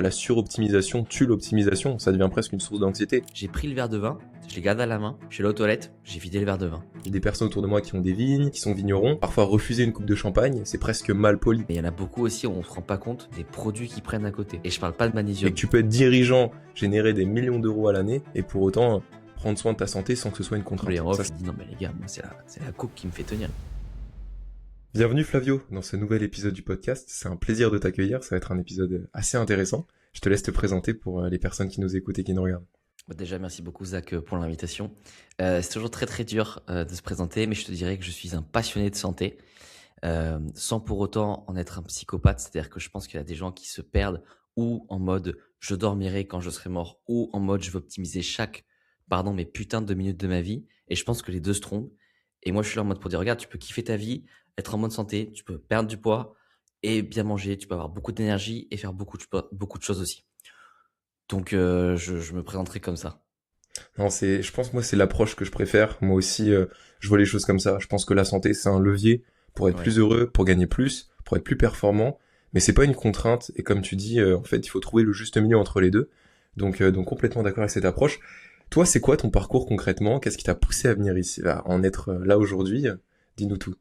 La suroptimisation tue l'optimisation, ça devient presque une source d'anxiété. J'ai pris le verre de vin, je l'ai gardé à la main, je suis allé aux toilettes, j'ai vidé le verre de vin. Il y a des personnes autour de moi qui ont des vignes, qui sont vignerons. Parfois refuser une coupe de champagne, c'est presque mal poli. Mais il y en a beaucoup aussi, on se rend pas compte des produits qu'ils prennent à côté. Et je parle pas de Et magnésium. que tu peux être dirigeant, générer des millions d'euros à l'année, et pour autant prendre soin de ta santé sans que ce soit une contrainte. Les refs, Ça, je dis non mais les gars, moi c'est la coupe qui me fait tenir. Bienvenue Flavio dans ce nouvel épisode du podcast, c'est un plaisir de t'accueillir, ça va être un épisode assez intéressant. Je te laisse te présenter pour les personnes qui nous écoutent et qui nous regardent. Déjà, merci beaucoup Zach pour l'invitation. C'est toujours très dur de se présenter, mais je te dirais que je suis un passionné de santé, sans pour autant en être un psychopathe. C'est-à-dire que je pense qu'il y a des gens qui se perdent ou en mode je dormirai quand je serai mort, ou en mode je veux optimiser mes putains de 2 minutes de ma vie. Et je pense que les deux se trompent. Et moi, je suis là en mode pour dire regarde, tu peux kiffer ta vie, être en mode santé, tu peux perdre du poids et bien manger, tu peux avoir beaucoup d'énergie et faire beaucoup de choses aussi. Donc, je me présenterai comme ça. Non, je pense moi c'est l'approche que je préfère. Moi aussi, je vois les choses comme ça. Je pense que la santé c'est un levier pour être Ouais. plus heureux, pour gagner plus, pour être plus performant. Mais c'est pas une contrainte. Et comme tu dis, en fait, il faut trouver le juste milieu entre les deux. Donc complètement d'accord avec cette approche. Toi, c'est quoi ton parcours concrètement? Qu'est-ce qui t'a poussé à venir ici, à en être là aujourd'hui? Dis-nous tout.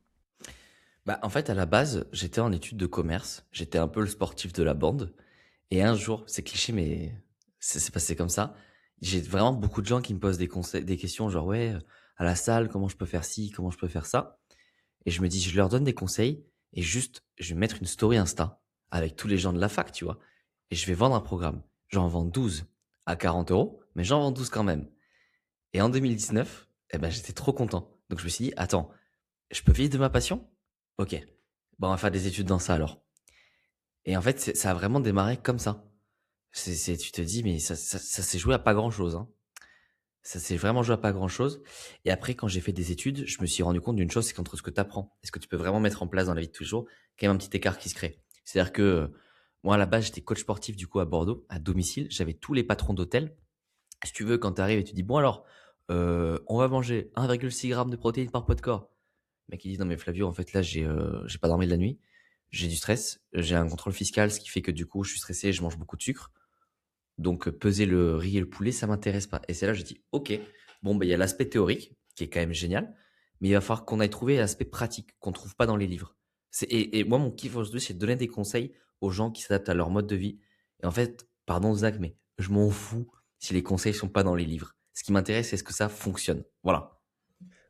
En fait, à la base, j'étais en études de commerce. J'étais un peu le sportif de la bande. Et un jour, c'est cliché, mais c'est passé comme ça. J'ai vraiment beaucoup de gens qui me posent des questions genre, ouais, à la salle, comment je peux faire ci, comment je peux faire ça. Et je me dis, je leur donne des conseils et juste, je vais mettre une story Insta avec tous les gens de la fac, tu vois. Et je vais vendre un programme. J'en vends 12 à 40 euros, mais j'en vends 12 quand même. Et en 2019, j'étais trop content. Donc je me suis dit, attends, je peux vivre de ma passion? Ok. Bon, on va faire des études dans ça alors. Et en fait, ça a vraiment démarré comme ça. Tu te dis, mais ça s'est joué à pas grand-chose, hein. Ça s'est vraiment joué à pas grand-chose. Et après, quand j'ai fait des études, je me suis rendu compte d'une chose, c'est qu'entre ce que tu apprends et ce que tu peux vraiment mettre en place dans la vie de tous les jours, quand même un petit écart qui se crée. C'est-à-dire que moi, à la base, j'étais coach sportif du coup à Bordeaux, à domicile. J'avais tous les patrons d'hôtel. Si tu veux, quand tu arrives et tu dis, bon alors, on va manger 1,6 g de protéines par poids de corps. Le mec, il dit, non mais Flavio, en fait là, j'ai pas dormi de la nuit. J'ai du stress, j'ai un contrôle fiscal, ce qui fait que du coup, je suis stressé, je mange beaucoup de sucre. Donc, peser le riz et le poulet, ça m'intéresse pas. Et c'est là que je dis, ok, bon, il y a l'aspect théorique, qui est quand même génial, mais il va falloir qu'on aille trouver l'aspect pratique, qu'on trouve pas dans les livres. Et moi, mon kiff aujourd'hui, c'est de donner des conseils aux gens qui s'adaptent à leur mode de vie. Et en fait, pardon Zach, mais je m'en fous si les conseils sont pas dans les livres. Ce qui m'intéresse, c'est ce que ça fonctionne. Voilà.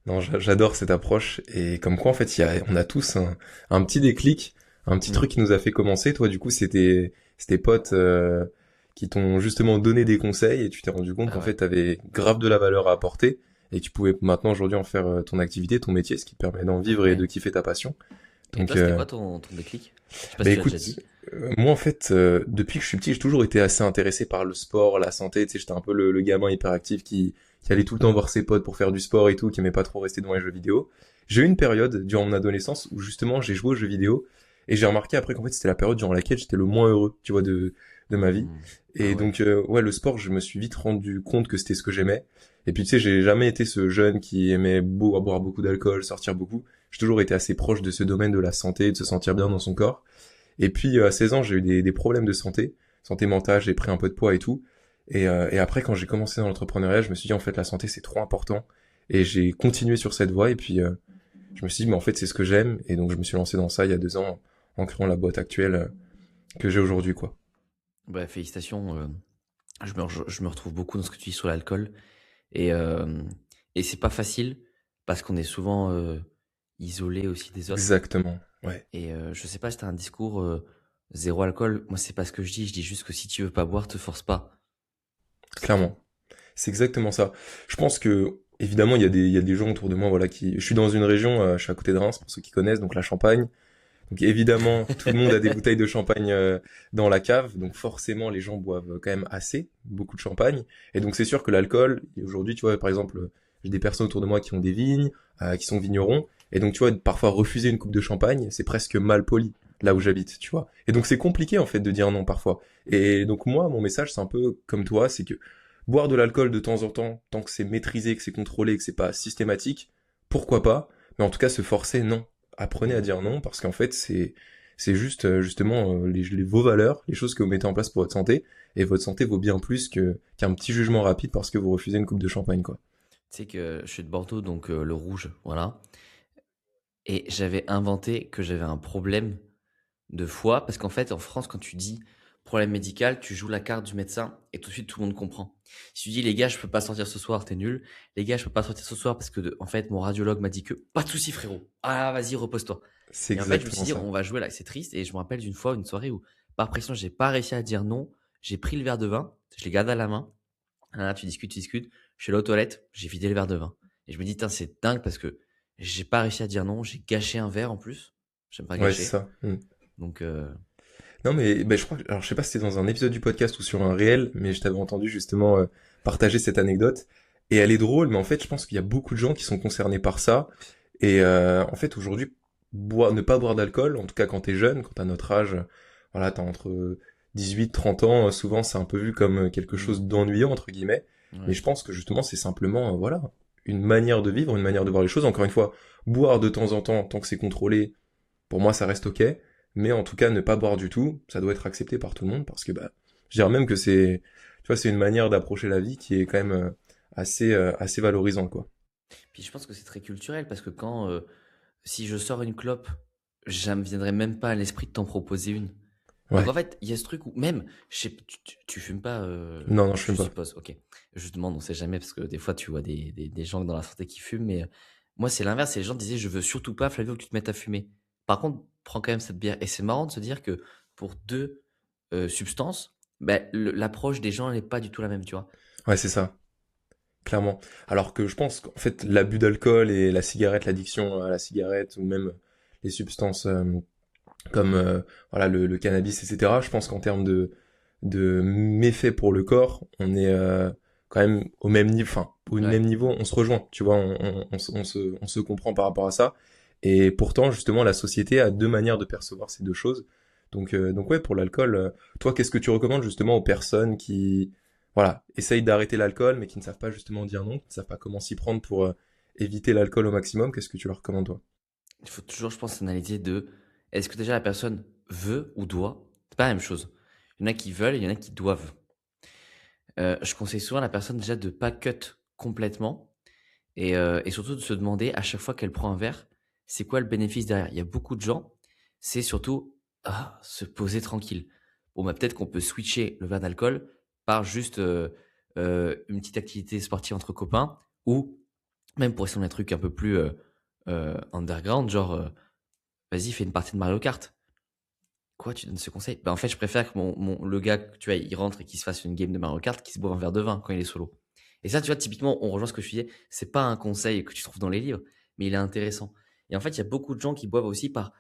Non, j'adore cette approche. Et comme quoi, en fait, on a tous un petit déclic, un petit Mm. truc qui nous a fait commencer. Toi, du coup, c'était potes qui t'ont justement donné des conseils et tu t'es rendu compte Ah qu'en ouais. fait, t'avais grave de la valeur à apporter et que tu pouvais maintenant aujourd'hui en faire ton activité, ton métier, ce qui te permet d'en vivre et Ouais. de kiffer ta passion. Et Donc, toi, c'était quoi ton déclic? Je sais pas bah si tu l'as écoute, déjà dit. moi en fait, depuis que je suis petit, j'ai toujours été assez intéressé par le sport, la santé. Tu sais, j'étais un peu le gamin hyperactif qui allait tout le temps voir ses potes pour faire du sport et tout, qui aimait pas trop rester devant les jeux vidéo. J'ai eu une période durant mon adolescence où justement j'ai joué aux jeux vidéo et j'ai remarqué après qu'en fait c'était la période durant laquelle j'étais le moins heureux, tu vois, de ma vie. Mm. Ah Et ouais. donc ouais, le sport, je me suis vite rendu compte que c'était ce que j'aimais. Et puis tu sais, j'ai jamais été ce jeune qui aimait boire beaucoup d'alcool, sortir beaucoup. J'ai toujours été assez proche de ce domaine de la santé, de se sentir bien dans son corps. Et puis à 16 ans, j'ai eu des problèmes de santé mentale, j'ai pris un peu de poids et tout. Et après, quand j'ai commencé dans l'entrepreneuriat, je me suis dit en fait la santé c'est trop important. Et j'ai continué sur cette voie. Et puis je me suis dit mais en fait c'est ce que j'aime. Et donc je me suis lancé dans ça il y a 2 ans en créant la boîte actuelle que j'ai aujourd'hui quoi. Bah, félicitations. Je me retrouve beaucoup dans ce que tu dis sur l'alcool. Et, euh, et c'est pas facile parce qu'on est souvent isolé aussi des autres. Exactement. Ouais. Et je sais pas si t'as un discours zéro alcool. Moi, c'est pas ce que je dis. Je dis juste que si tu veux pas boire, te force pas. C'est tout. Clairement. C'est exactement ça. Je pense que évidemment il y a des gens autour de moi voilà qui. Je suis dans une région, je suis à côté de Reims pour ceux qui connaissent donc la Champagne. Donc évidemment, tout le monde a des bouteilles de champagne dans la cave, donc forcément les gens boivent quand même assez, beaucoup de champagne. Et donc c'est sûr que l'alcool, et aujourd'hui tu vois par exemple, j'ai des personnes autour de moi qui ont des vignes, qui sont vignerons, et donc tu vois parfois refuser une coupe de champagne, c'est presque mal poli là où j'habite, tu vois. Et donc c'est compliqué en fait de dire non parfois. Et donc moi mon message c'est un peu comme toi, c'est que boire de l'alcool de temps en temps, tant que c'est maîtrisé, que c'est contrôlé, que c'est pas systématique, pourquoi pas, mais en tout cas se forcer non. Apprenez à dire non parce qu'en fait c'est juste justement vos valeurs, les choses que vous mettez en place pour votre santé, et votre santé vaut bien plus qu'un petit jugement rapide parce que vous refusez une coupe de champagne, quoi. Tu sais que je suis de Bordeaux, donc le rouge, voilà. Et j'avais inventé que j'avais un problème de foie, parce qu'en fait, en France, quand tu dis problème médical, tu joues la carte du médecin et tout de suite, tout le monde comprend. Si tu dis, les gars, je peux pas sortir ce soir, t'es nul. Les gars, je peux pas sortir ce soir parce que, en fait, mon radiologue m'a dit que, pas de souci, frérot. Ah, vas-y, repose-toi. C'est Et en fait, je me suis exactement dit, ça. on va jouer là, c'est triste. Et je me rappelle d'une fois, une soirée où, par pression, j'ai pas réussi à dire non. J'ai pris le verre de vin, je l'ai gardé à la main. Là, tu discutes, tu discutes. Je suis allé aux toilettes, j'ai vidé le verre de vin. Et je me dis, tiens, c'est dingue parce que j'ai pas réussi à dire non. J'ai gâché un verre en plus. J'aime pas Ouais, c'est gâcher. ça. Mm. Donc, Non, mais ben, je crois alors je sais pas si c'était dans un épisode du podcast ou sur un réel, mais je t'avais entendu justement partager cette anecdote. Et elle est drôle, mais en fait, je pense qu'il y a beaucoup de gens qui sont concernés par ça. Et en fait, aujourd'hui, ne pas boire d'alcool, en tout cas quand t'es jeune, quand t'as notre âge, voilà, t'as entre 18, 30 ans, souvent c'est un peu vu comme quelque chose d'ennuyant, entre guillemets. Mais ouais. je pense que justement, c'est simplement, voilà, une manière de vivre, une manière de voir les choses. Encore une fois, boire de temps en temps, tant que c'est contrôlé, pour moi, ça reste ok. Mais en tout cas, ne pas boire du tout, ça doit être accepté par tout le monde parce que, bah, je dirais même que tu vois, c'est une manière d'approcher la vie qui est quand même assez valorisante, quoi. Puis je pense que c'est très culturel parce que quand, si je sors une clope, ça me viendrait même pas à l'esprit de t'en proposer une. Donc en Ouais. fait, il y a ce truc où même, tu fumes pas, Non, non, je je fume pas. suppose, ok. Je demande, on sait jamais parce que des fois tu vois des gens dans la santé qui fument, mais moi c'est l'inverse, c'est les gens disaient je veux surtout pas Flavio que tu te mettes à fumer. Par contre, prends quand même cette bière. Et c'est marrant de se dire que pour deux substances, ben, l'approche des gens n'est pas du tout la même, tu vois. Ouais, c'est ça, clairement. Alors que je pense qu'en fait, l'abus d'alcool et la cigarette, l'addiction à la cigarette ou même les substances comme voilà le cannabis, etc. Je pense qu'en termes de méfaits pour le corps, on est quand même au même niveau, enfin au Ouais. même niveau, on se rejoint, tu vois, on se comprend par rapport à ça. Et pourtant, justement, la société a deux manières de percevoir ces deux choses. Donc ouais, pour l'alcool, toi, qu'est-ce que tu recommandes justement aux personnes qui, voilà, essayent d'arrêter l'alcool, mais qui ne savent pas justement dire non, qui ne savent pas comment s'y prendre pour éviter l'alcool au maximum? Qu'est-ce que tu leur recommandes, toi? Il faut toujours, je pense, analyser de est-ce que déjà la personne veut ou doit. C'est pas la même chose. Il y en a qui veulent et il y en a qui doivent. Je conseille souvent à la personne déjà de pas cut complètement et surtout de se demander à chaque fois qu'elle prend un verre, c'est quoi le bénéfice derrière? Il y a beaucoup de gens, c'est surtout, se poser tranquille. Bon, bah, peut-être qu'on peut switcher le verre d'alcool par juste, une petite activité sportive entre copains ou même pour essayer un truc un peu plus, underground, genre, vas-y, fais une partie de Mario Kart. Quoi, tu donnes ce conseil? Bah, en fait, je préfère que le gars, tu vois, il rentre et qu'il se fasse une game de Mario Kart, qu'il se boive un verre de vin quand il est solo. Et ça, tu vois, typiquement, on rejoint ce que je disais, c'est pas un conseil que tu trouves dans les livres, mais il est intéressant. Et en fait, il y a beaucoup de gens qui boivent aussi par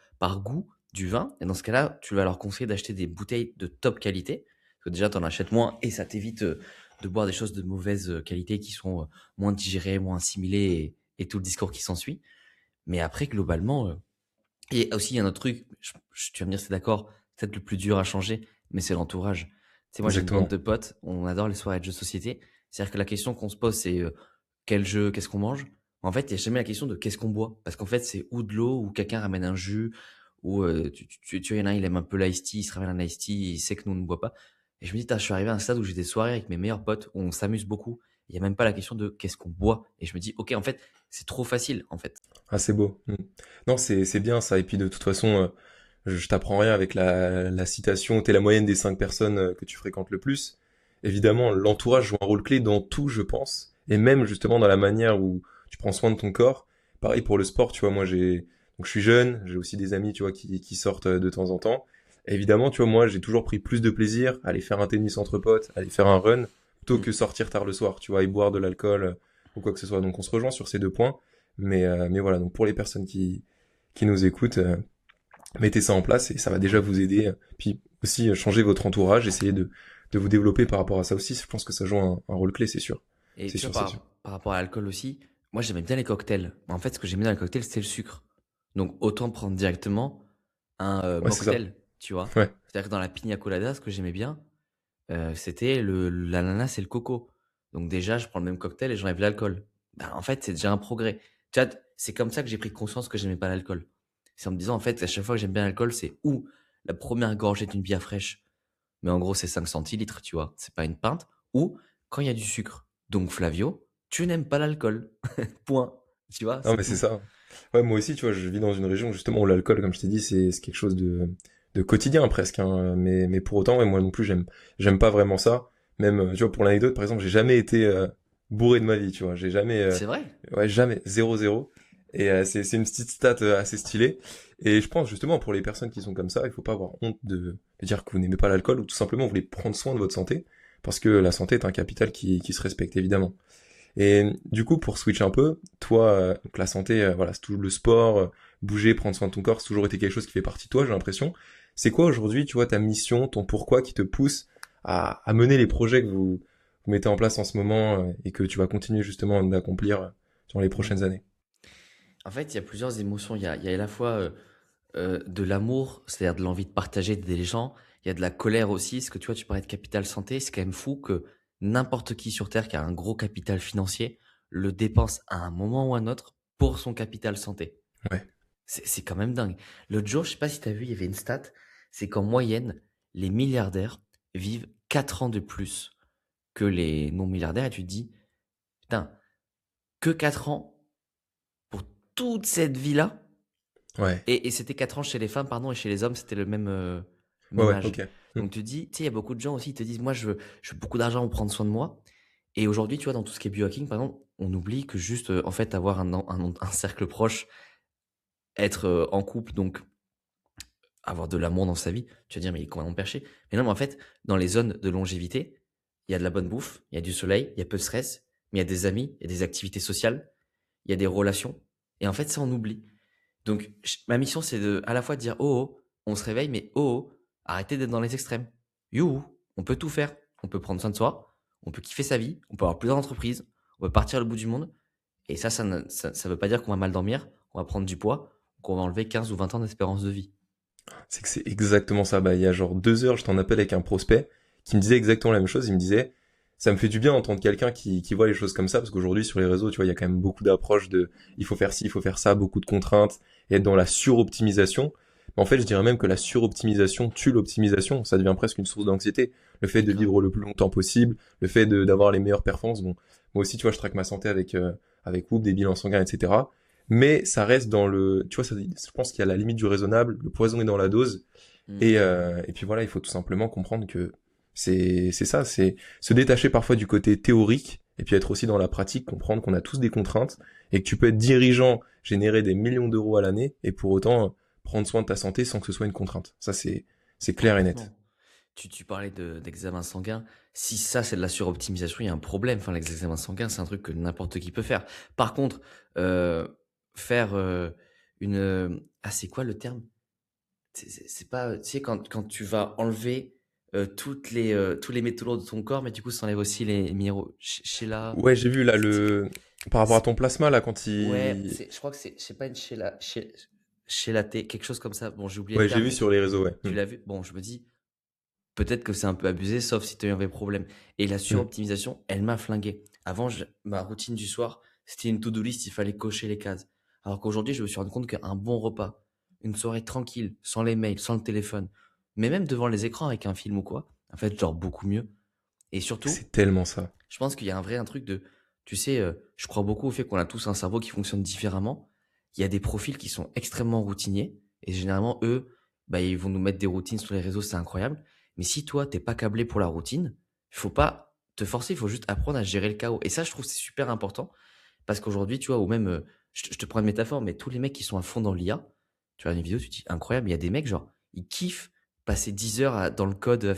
goût du vin. Et dans ce cas-là, tu vas leur conseiller d'acheter des bouteilles de top qualité. Parce que déjà, tu en achètes moins et ça t'évite de boire des choses de mauvaise qualité qui sont moins digérées, moins assimilées et tout le discours qui s'ensuit. Mais après, globalement, et aussi, il y a un autre truc, tu vas me dire, c'est d'accord, peut-être le plus dur à changer, mais c'est l'entourage. Tu sais, moi, j'ai une bande Exactement. de potes, on adore les soirées de jeux de société. C'est-à-dire que la question qu'on se pose, c'est quel jeu, qu'est-ce qu'on mange? En fait, il n'y a jamais la question de qu'est-ce qu'on boit. Parce qu'en fait, c'est ou de l'eau, ou quelqu'un ramène un jus, ou tu vois, il y en a un, il aime un peu l'ice tea, il se ramène un ice tea, il sait que nous, on ne boit pas. Et je me dis, je suis arrivé à un stade où j'ai des soirées avec mes meilleurs potes, où on s'amuse beaucoup. Il n'y a même pas la question de qu'est-ce qu'on boit. Et je me dis, ok, en fait, c'est trop facile, en fait. Ah, c'est beau. Mm. Non, c'est bien ça. Et puis de toute façon, je t'apprends rien avec la citation. T'es la moyenne des 5 personnes que tu fréquentes le plus. Évidemment, l'entourage joue un rôle clé dans tout, je pense, et même justement dans la manière où tu prends soin de ton corps. Pareil pour le sport, tu vois. Moi, donc je suis jeune, j'ai aussi des amis, tu vois, qui sortent de temps en temps. Et évidemment, tu vois, moi, j'ai toujours pris plus de plaisir à aller faire un tennis entre potes, à aller faire un run, plutôt Mm. que sortir tard le soir, tu vois, et boire de l'alcool ou quoi que ce soit. Donc on se rejoint sur ces deux points. Mais voilà, donc pour les personnes qui nous écoutent, mettez ça en place et ça va déjà vous aider. Puis aussi, changer votre entourage, essayez de vous développer par rapport à ça aussi. Je pense que ça joue un rôle clé, c'est sûr. Et C'est tu vois, sûr, c'est sûr. par rapport à l'alcool aussi, moi j'aimais bien les cocktails. En fait, ce que j'aimais dans les cocktails, c'était le sucre. Donc autant prendre directement un Ouais, c'est ça. mocktail, tu vois. Ouais. C'est-à-dire que dans la pina colada, ce que j'aimais bien, c'était l'ananas et le coco. Donc déjà, je prends le même cocktail et j'enlève l'alcool. Ben, en fait, c'est déjà un progrès. Tu vois, c'est comme ça que j'ai pris conscience que j'aimais pas l'alcool. C'est en me disant, en fait, à chaque fois que j'aime bien l'alcool, c'est ou la première gorgée d'une bière fraîche, mais en gros, c'est 5 centilitres, tu vois, c'est pas une pinte, ou quand il y a du sucre. Donc, Flavio, tu n'aimes pas l'alcool. Point. Tu vois, Non, c'est mais c'est tout. ça. Ouais, moi aussi, tu vois, je vis dans une région justement où l'alcool, comme je t'ai dit, c'est quelque chose de quotidien presque, hein. Mais pour autant, ouais, moi non plus, j'aime pas vraiment ça. Même, tu vois, pour l'anecdote, par exemple, j'ai jamais été bourré de ma vie, tu vois. J'ai jamais, C'est vrai. ouais, jamais, 0-0. Et c'est une petite stat assez stylée. Et je pense justement pour les personnes qui sont comme ça, il faut pas avoir honte de dire que vous n'aimez pas l'alcool ou tout simplement vous voulez prendre soin de votre santé, parce que la santé est un capital qui se respecte évidemment. Et du coup, pour switch un peu, toi, donc la santé, voilà, c'est tout le sport, bouger, prendre soin de ton corps, c'est toujours été quelque chose qui fait partie de toi, j'ai l'impression. C'est quoi aujourd'hui, tu vois, ta mission, ton pourquoi qui te pousse à mener les projets que vous mettez en place en ce moment et que tu vas continuer justement d'accomplir dans les Mm. prochaines années? En fait, il y a plusieurs émotions. Il y a à la fois de l'amour, c'est-à-dire de l'envie de partager, d'aider les gens. Il y a de la colère aussi, parce que tu vois, tu parlais de capital santé. C'est quand même fou que n'importe qui sur Terre qui a un gros capital financier le dépense à un moment ou à un autre pour son capital santé. Ouais, C'est quand même dingue. L'autre jour, je sais pas si tu as vu, il y avait une stat, c'est qu'en moyenne, les milliardaires vivent 4 ans de plus que les non-milliardaires. Et tu te dis, putain, que 4 ans pour toute cette vie-là. ouais, Et c'était 4 ans chez les femmes, pardon, et chez les hommes, c'était le ouais, même ouais, âge. ok. Hmm. Donc tu te dis, tu sais, il y a beaucoup de gens aussi qui te disent, moi, je veux beaucoup d'argent pour prendre soin de moi. Et aujourd'hui, tu vois, dans tout ce qui est biohacking, par exemple, on oublie que juste, en fait, avoir un cercle proche, être en couple, donc avoir de l'amour dans sa vie, tu vas dire, mais il est complètement perché. Mais non, mais en fait, dans les zones de longévité, il y a de la bonne bouffe, il y a du soleil, il y a peu de stress, mais il y a des amis, il y a des activités sociales, il y a des relations. Et en fait, ça, on oublie. Donc, ma mission, c'est de à la fois de dire, oh, oh, on se réveille, mais oh, oh, arrêtez d'être dans les extrêmes. Youhou, on peut tout faire. On peut prendre soin de soi, on peut kiffer sa vie, on peut avoir plusieurs entreprises, on peut partir au bout du monde. Et ça veut pas dire qu'on va mal dormir, on va prendre du poids, qu'on va enlever 15 ou 20 ans d'espérance de vie. C'est que c'est exactement ça. Bah, il y a genre 2 heures, je t'en appelle avec un prospect qui me disait exactement la même chose. Il me disait, ça me fait du bien d'entendre quelqu'un qui voit les choses comme ça, parce qu'aujourd'hui, sur les réseaux, tu vois, il y a quand même beaucoup d'approches de, il faut faire ci, il faut faire ça, beaucoup de contraintes, et être dans la suroptimisation. Mais en fait, je dirais même que la suroptimisation tue l'optimisation. Ça devient presque une source d'anxiété. Le fait Mais de grave. vivre le plus longtemps possible, le fait d'avoir les meilleures performances. Bon, moi aussi, tu vois, je traque ma santé avec Whoop, des bilans sanguins, etc. Mais ça reste dans le, tu vois, je pense qu'il y a la limite du raisonnable. Le poison est dans la dose. Mm. Et puis voilà, il faut tout simplement comprendre que c'est ça, c'est se détacher parfois du côté théorique et puis être aussi dans la pratique, comprendre qu'on a tous des contraintes et que tu peux être dirigeant, générer des millions d'euros à l'année et pour autant prendre soin de ta santé sans que ce soit une contrainte. Ça c'est clair et net. Complètement. Tu parlais d'examen sanguin. Si ça, c'est de la suroptimisation, il y a un problème. Enfin, l'examen sanguin, c'est un truc que n'importe qui peut faire. Par contre, faire ah, c'est quoi le terme? C'est pas, tu sais, quand tu vas enlever tous les métaux lourds de ton corps, mais du coup, ça enlève aussi les minéraux. Chez la. Ouais, j'ai vu là c'est- le par rapport à c'est- ton plasma là quand Ouais, il je crois que c'est, je sais pas, chez la T, quelque chose comme ça. Bon, j'ai oublié le ouais, j'ai terme, vu mais sur les réseaux, ouais. tu l'as vu? Bon, je me dis, peut-être que c'est un peu abusé, sauf si tu as eu un vrai problème. Et la Hmm. suroptimisation, elle m'a flingué. Avant, ma routine du soir, c'était une to-do list, il fallait cocher les cases. Alors qu'aujourd'hui, je me suis rendu compte qu'un bon repas, une soirée tranquille, sans les mails, sans le téléphone, mais même devant les écrans avec un film ou quoi, en fait, genre beaucoup mieux. Et surtout, C'est tellement ça. je pense qu'il y a un truc de, tu sais, je crois beaucoup au fait qu'on a tous un cerveau qui fonctionne différemment. Il y a des profils qui sont extrêmement routiniers et généralement eux, bah, ils vont nous mettre des routines sur les réseaux, c'est incroyable. Mais si toi, t'es pas câblé pour la routine, il faut pas te forcer, il faut juste apprendre à gérer le chaos. Et ça, je trouve que c'est super important parce qu'aujourd'hui, tu vois, ou même, je te prends une métaphore, mais tous les mecs qui sont à fond dans l'IA, tu vois une vidéo, tu te dis incroyable, il y a des mecs genre, ils kiffent passer 10 heures dans le code.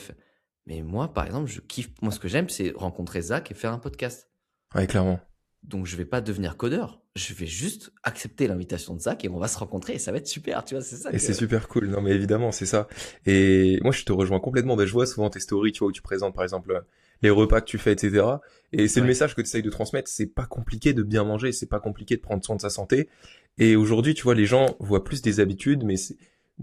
Mais moi, par exemple, je kiffe. Moi, ce que j'aime, c'est rencontrer Zach et faire un podcast. Ouais, clairement. Donc, je vais pas devenir codeur. Je vais juste accepter l'invitation de Zach et on va se rencontrer et ça va être super. Tu vois, c'est ça Et c'est que. super cool. Non, mais évidemment, c'est ça. Et moi, je te rejoins complètement. Ben, je vois souvent tes stories, tu vois, où tu présentes, par exemple, les repas que tu fais, etc. Et c'est le Ouais. message que tu essayes de transmettre. C'est pas compliqué de bien manger. C'est pas compliqué de prendre soin de sa santé. Et aujourd'hui, tu vois, les gens voient plus des habitudes, mais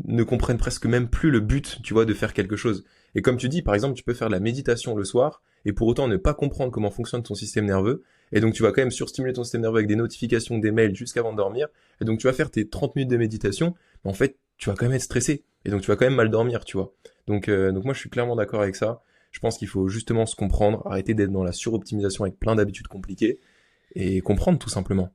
ne comprennent presque même plus le but, tu vois, de faire quelque chose. Et comme tu dis, par exemple, tu peux faire de la méditation le soir et pour autant ne pas comprendre comment fonctionne ton système nerveux. Et donc tu vas quand même surstimuler ton système nerveux avec des notifications, des mails jusqu'avant de dormir. Et donc tu vas faire tes 30 minutes de méditation, mais en fait, tu vas quand même être stressé. Et donc tu vas quand même mal dormir, tu vois. Donc moi je suis clairement d'accord avec ça. Je pense qu'il faut justement se comprendre, arrêter d'être dans la suroptimisation avec plein d'habitudes compliquées et comprendre tout simplement.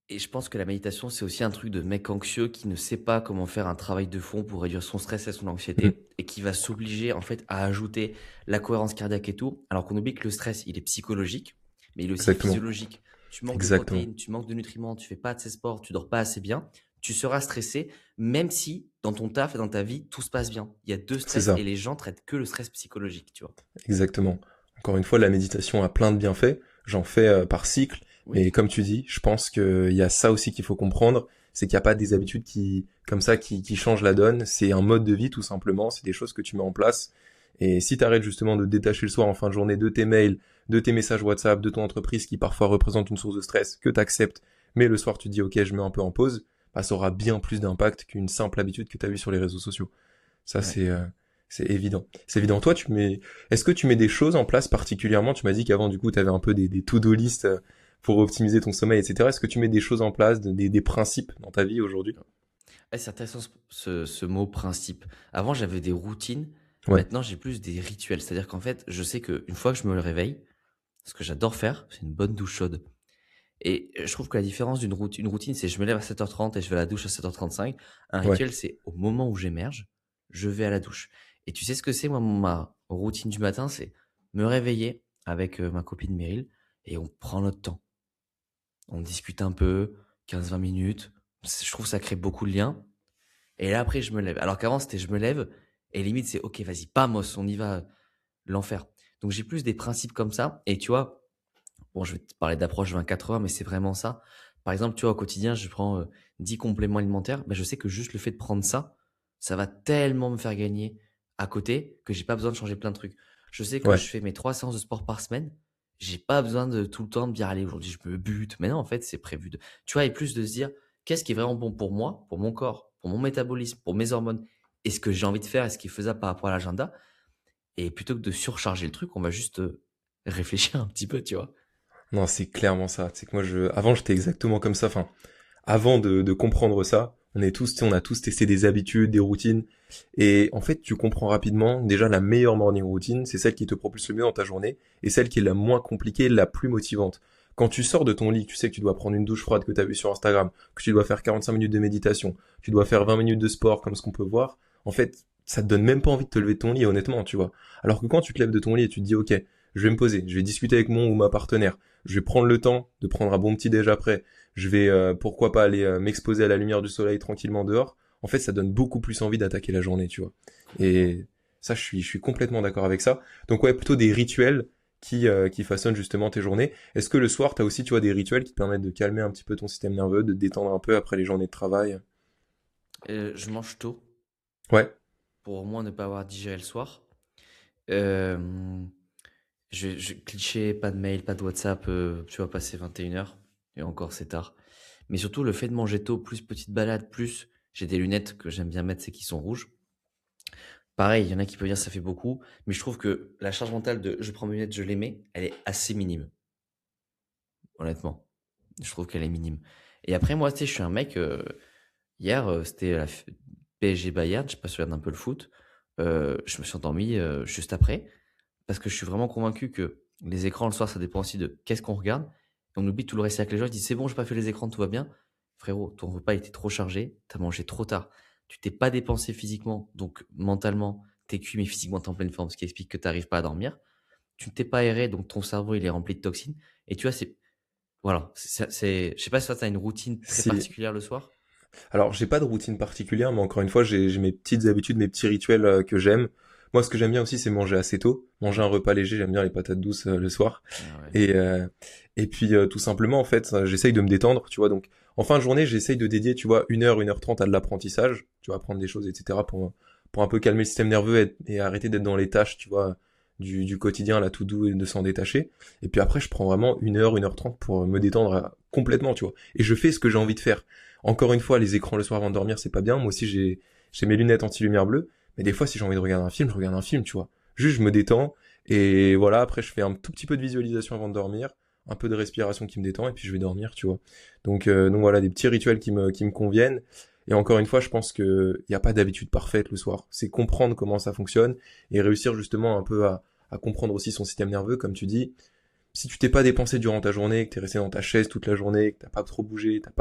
Et je pense que la méditation, c'est aussi un truc de mec anxieux qui ne sait pas comment faire un travail de fond pour réduire son stress et son Mhm. anxiété et qui va s'obliger en fait à ajouter la cohérence cardiaque et tout, alors qu'on oublie que le stress, il est psychologique, mais il est aussi Exactement. physiologique. Tu manques de Exactement. protéines, tu manques de nutriments, tu fais pas assez de sport, tu dors pas assez bien, tu seras stressé, même si dans ton taf et dans ta vie, tout se passe bien. Il y a deux C'est stress ça. et les gens traitent que le stress psychologique, tu vois. Exactement. Encore une fois, la méditation a plein de bienfaits. J'en fais par cycle. Oui. Mais comme tu dis, je pense qu'il y a ça aussi qu'il faut comprendre. C'est qu'il n'y a pas des habitudes qui, comme ça, qui changent la donne. C'est un mode de vie, tout simplement. C'est des choses que tu mets en place. Et si tu arrêtes justement de te détacher le soir en fin de journée de tes mails, de tes messages WhatsApp, de ton entreprise qui parfois représente une source de stress que tu acceptes, mais le soir tu te dis ok, je mets un peu en pause, bah, ça aura bien plus d'impact qu'une simple habitude que tu as vue sur les réseaux sociaux. Ça, Ouais. c'est évident. C'est évident. Toi, est-ce que tu mets des choses en place particulièrement? Tu m'as dit qu'avant, du coup, tu avais un peu des to-do list pour optimiser ton sommeil, etc. Est-ce que tu mets des choses en place, des principes dans ta vie aujourd'hui? C'est intéressant ce mot principe. Avant, j'avais des routines. Ouais, Maintenant, j'ai plus des rituels. C'est-à-dire qu'en fait, je sais qu'une fois que je me réveille, ce que j'adore faire, c'est une bonne douche chaude. Et je trouve que la différence une routine, c'est je me lève à 7h30 et je vais à la douche à 7h35. Un ouais, rituel, c'est au moment où j'émerge, je vais à la douche. Et tu sais ce que c'est, moi, ma routine du matin, c'est me réveiller avec ma copine Meryl et on prend notre temps. On discute un peu, 15-20 minutes. Je trouve que ça crée beaucoup de liens. Et là, après, je me lève. Alors qu'avant, c'était je me lève et limite, c'est ok, vas-y, pamos, on y va, l'enfer. Donc, j'ai plus des principes comme ça. Et tu vois, bon, je vais te parler d'approche 24 heures, mais c'est vraiment ça. Par exemple, tu vois, au quotidien, je prends 10 compléments alimentaires. Ben, je sais que juste le fait de prendre ça, ça va tellement me faire gagner à côté que j'ai pas besoin de changer plein de trucs. Je sais que ouais, je fais mes 3 séances de sport par semaine. J'ai pas besoin de tout le temps de dire, allez, aujourd'hui, je me bute. Mais non, en fait, c'est prévu de. Tu vois, et plus de se dire, qu'est-ce qui est vraiment bon pour moi, pour mon corps, pour mon métabolisme, pour mes hormones, et ce que j'ai envie de faire, et ce qui est faisable par rapport à l'agenda. Et plutôt que de surcharger le truc, on va juste réfléchir un petit peu, tu vois. non, c'est clairement ça. C'est que moi, avant, j'étais exactement comme ça. Enfin, avant de comprendre ça, tu sais, on a tous testé des habitudes, des routines. Et en fait, tu comprends rapidement, déjà, la meilleure morning routine, c'est celle qui te propulse le mieux dans ta journée et celle qui est la moins compliquée, la plus motivante. Quand tu sors de ton lit, tu sais que tu dois prendre une douche froide que tu as vue sur Instagram, que tu dois faire 45 minutes de méditation, tu dois faire 20 minutes de sport comme ce qu'on peut voir. En fait, ça te donne même pas envie de te lever de ton lit, honnêtement, tu vois. Alors que quand tu te lèves de ton lit et tu te dis, ok, je vais me poser, je vais discuter avec mon ou ma partenaire, je vais prendre le temps de prendre un bon petit déj après, je vais pourquoi pas aller m'exposer à la lumière du soleil tranquillement dehors. En fait, ça donne beaucoup plus envie d'attaquer la journée, tu vois. Et ça, je suis complètement d'accord avec ça. Donc ouais, plutôt des rituels qui façonnent justement tes journées. Est-ce que le soir, t'as aussi, tu vois, des rituels qui te permettent de calmer un petit peu ton système nerveux, de te détendre un peu après les journées de travail? Je mange tôt Ouais, pour au moins ne pas avoir digéré le soir. Euh, cliché, pas de mail, pas de WhatsApp, tu vas passer 21h. Et encore, c'est tard. Mais surtout, le fait de manger tôt, plus petite balade, plus j'ai des lunettes que j'aime bien mettre, c'est qui sont rouges. Pareil, il y en a qui peuvent dire ça fait beaucoup, mais je trouve que la charge mentale de je prends mes lunettes, je les mets, elle est assez minime, honnêtement. Je trouve qu'elle est minime. Et après, moi, tu sais, je suis un mec. Hier, c'était PSG Bayern, je sais pas si tu regardes un peu le foot. Je me suis endormi juste après, parce que je suis vraiment convaincu que les écrans le soir, ça dépend aussi de qu'est-ce qu'on regarde. Et on oublie tout le reste avec les gens, ils disent c'est bon, j'ai pas fait les écrans, tout va bien. Frérot, ton repas était trop chargé, t'as mangé trop tard. Tu t'es pas dépensé physiquement, donc mentalement, t'es cuit, mais physiquement, t'es en pleine forme, ce qui explique que t'arrives pas à dormir. Tu ne t'es pas aéré, donc ton cerveau, il est rempli de toxines. Et tu vois, voilà, je sais pas si toi, t'as une routine très si. particulière le soir. Alors, j'ai pas de routine particulière, mais encore une fois, j'ai mes petites habitudes, mes petits rituels que j'aime. Moi, ce que j'aime bien aussi, c'est manger assez tôt, manger un Ouais. repas léger. J'aime bien les patates douces le soir. Ah ouais. Et, euh, et puis tout simplement en fait, j'essaye de me détendre, tu vois. Donc en fin de journée, j'essaye de dédier, tu vois, 1 heure, 1 heure 30 à de l'apprentissage, tu vois, apprendre des choses, etc. pour un peu calmer le système nerveux et arrêter d'être dans les tâches, tu vois, du quotidien, la to do et de s'en détacher. Et puis après, je prends vraiment 1 heure, 1 heure 30 pour me détendre complètement, tu vois. Et je fais ce que j'ai envie de faire. Encore une fois, les écrans le soir avant de dormir, c'est pas bien. Moi aussi, j'ai mes lunettes anti-lumière bleue. Mais des fois, si j'ai envie de regarder un film, je regarde un film, tu vois. Juste, je me détends, et voilà, après, je fais un tout petit peu de visualisation avant de dormir, un peu de respiration qui me détend, et puis je vais dormir, tu vois. Donc voilà, des petits rituels qui me conviennent. Et encore une fois, je pense que y a pas d'habitude parfaite le soir. C'est comprendre comment ça fonctionne, et réussir justement un peu à comprendre aussi son système nerveux, comme tu dis. Si tu t'es pas dépensé durant ta journée, que t'es resté dans ta chaise toute la journée, que t'as pas trop bougé, t'es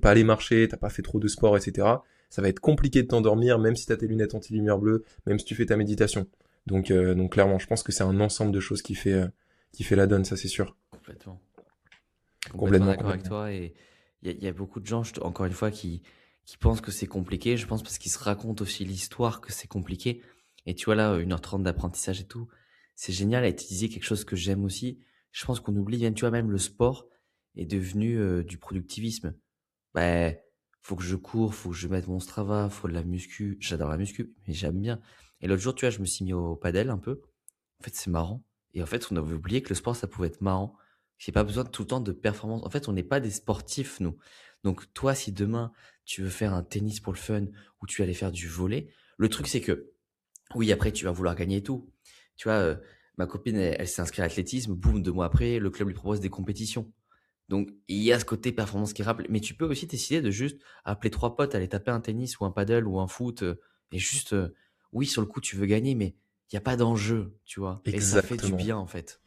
pas allé marcher, t'as pas fait trop de sport, etc., ça va être compliqué de t'endormir, même si t'as tes lunettes anti-lumière bleue, même si tu fais ta méditation. Donc clairement, je pense que c'est un ensemble de choses qui fait la donne, ça c'est sûr. Complètement. Complètement Complètement, d'accord avec complètement. toi. Et il y a beaucoup de gens, encore une fois, qui pensent que c'est compliqué. Je pense parce qu'ils se racontent aussi l'histoire que c'est compliqué. Et tu vois là, 1h30 d'apprentissage et tout, c'est génial. Et tu disais quelque chose que j'aime aussi. Je pense qu'on oublie, tu vois, même le sport est devenu du productivisme. Bah, faut que je cours, faut que je mette mon Strava, faut de la muscu. J'adore la muscu, mais j'aime bien. Et l'autre jour, tu vois, je me suis mis au padel un peu. En fait, c'est marrant. Et en fait, on avait oublié que le sport, ça pouvait être marrant. J'ai pas besoin tout le temps de performance. En fait, on n'est pas des sportifs, nous. Donc, toi, si demain, tu veux faire un tennis pour le fun ou tu veux aller faire du volley, le truc, c'est que, oui, après, tu vas vouloir gagner et tout. Tu vois, ma copine, elle s'est inscrite à l'athlétisme. Boum, 2 mois après, le club lui propose des compétitions. Donc, il y a ce côté performance qui rappelle. Mais tu peux aussi décider de juste appeler 3 potes, aller taper un tennis ou un paddle ou un foot. Et juste, oui, sur le coup, tu veux gagner, mais il n'y a pas d'enjeu, tu vois. Et ça fait du Exactement. bien, en fait.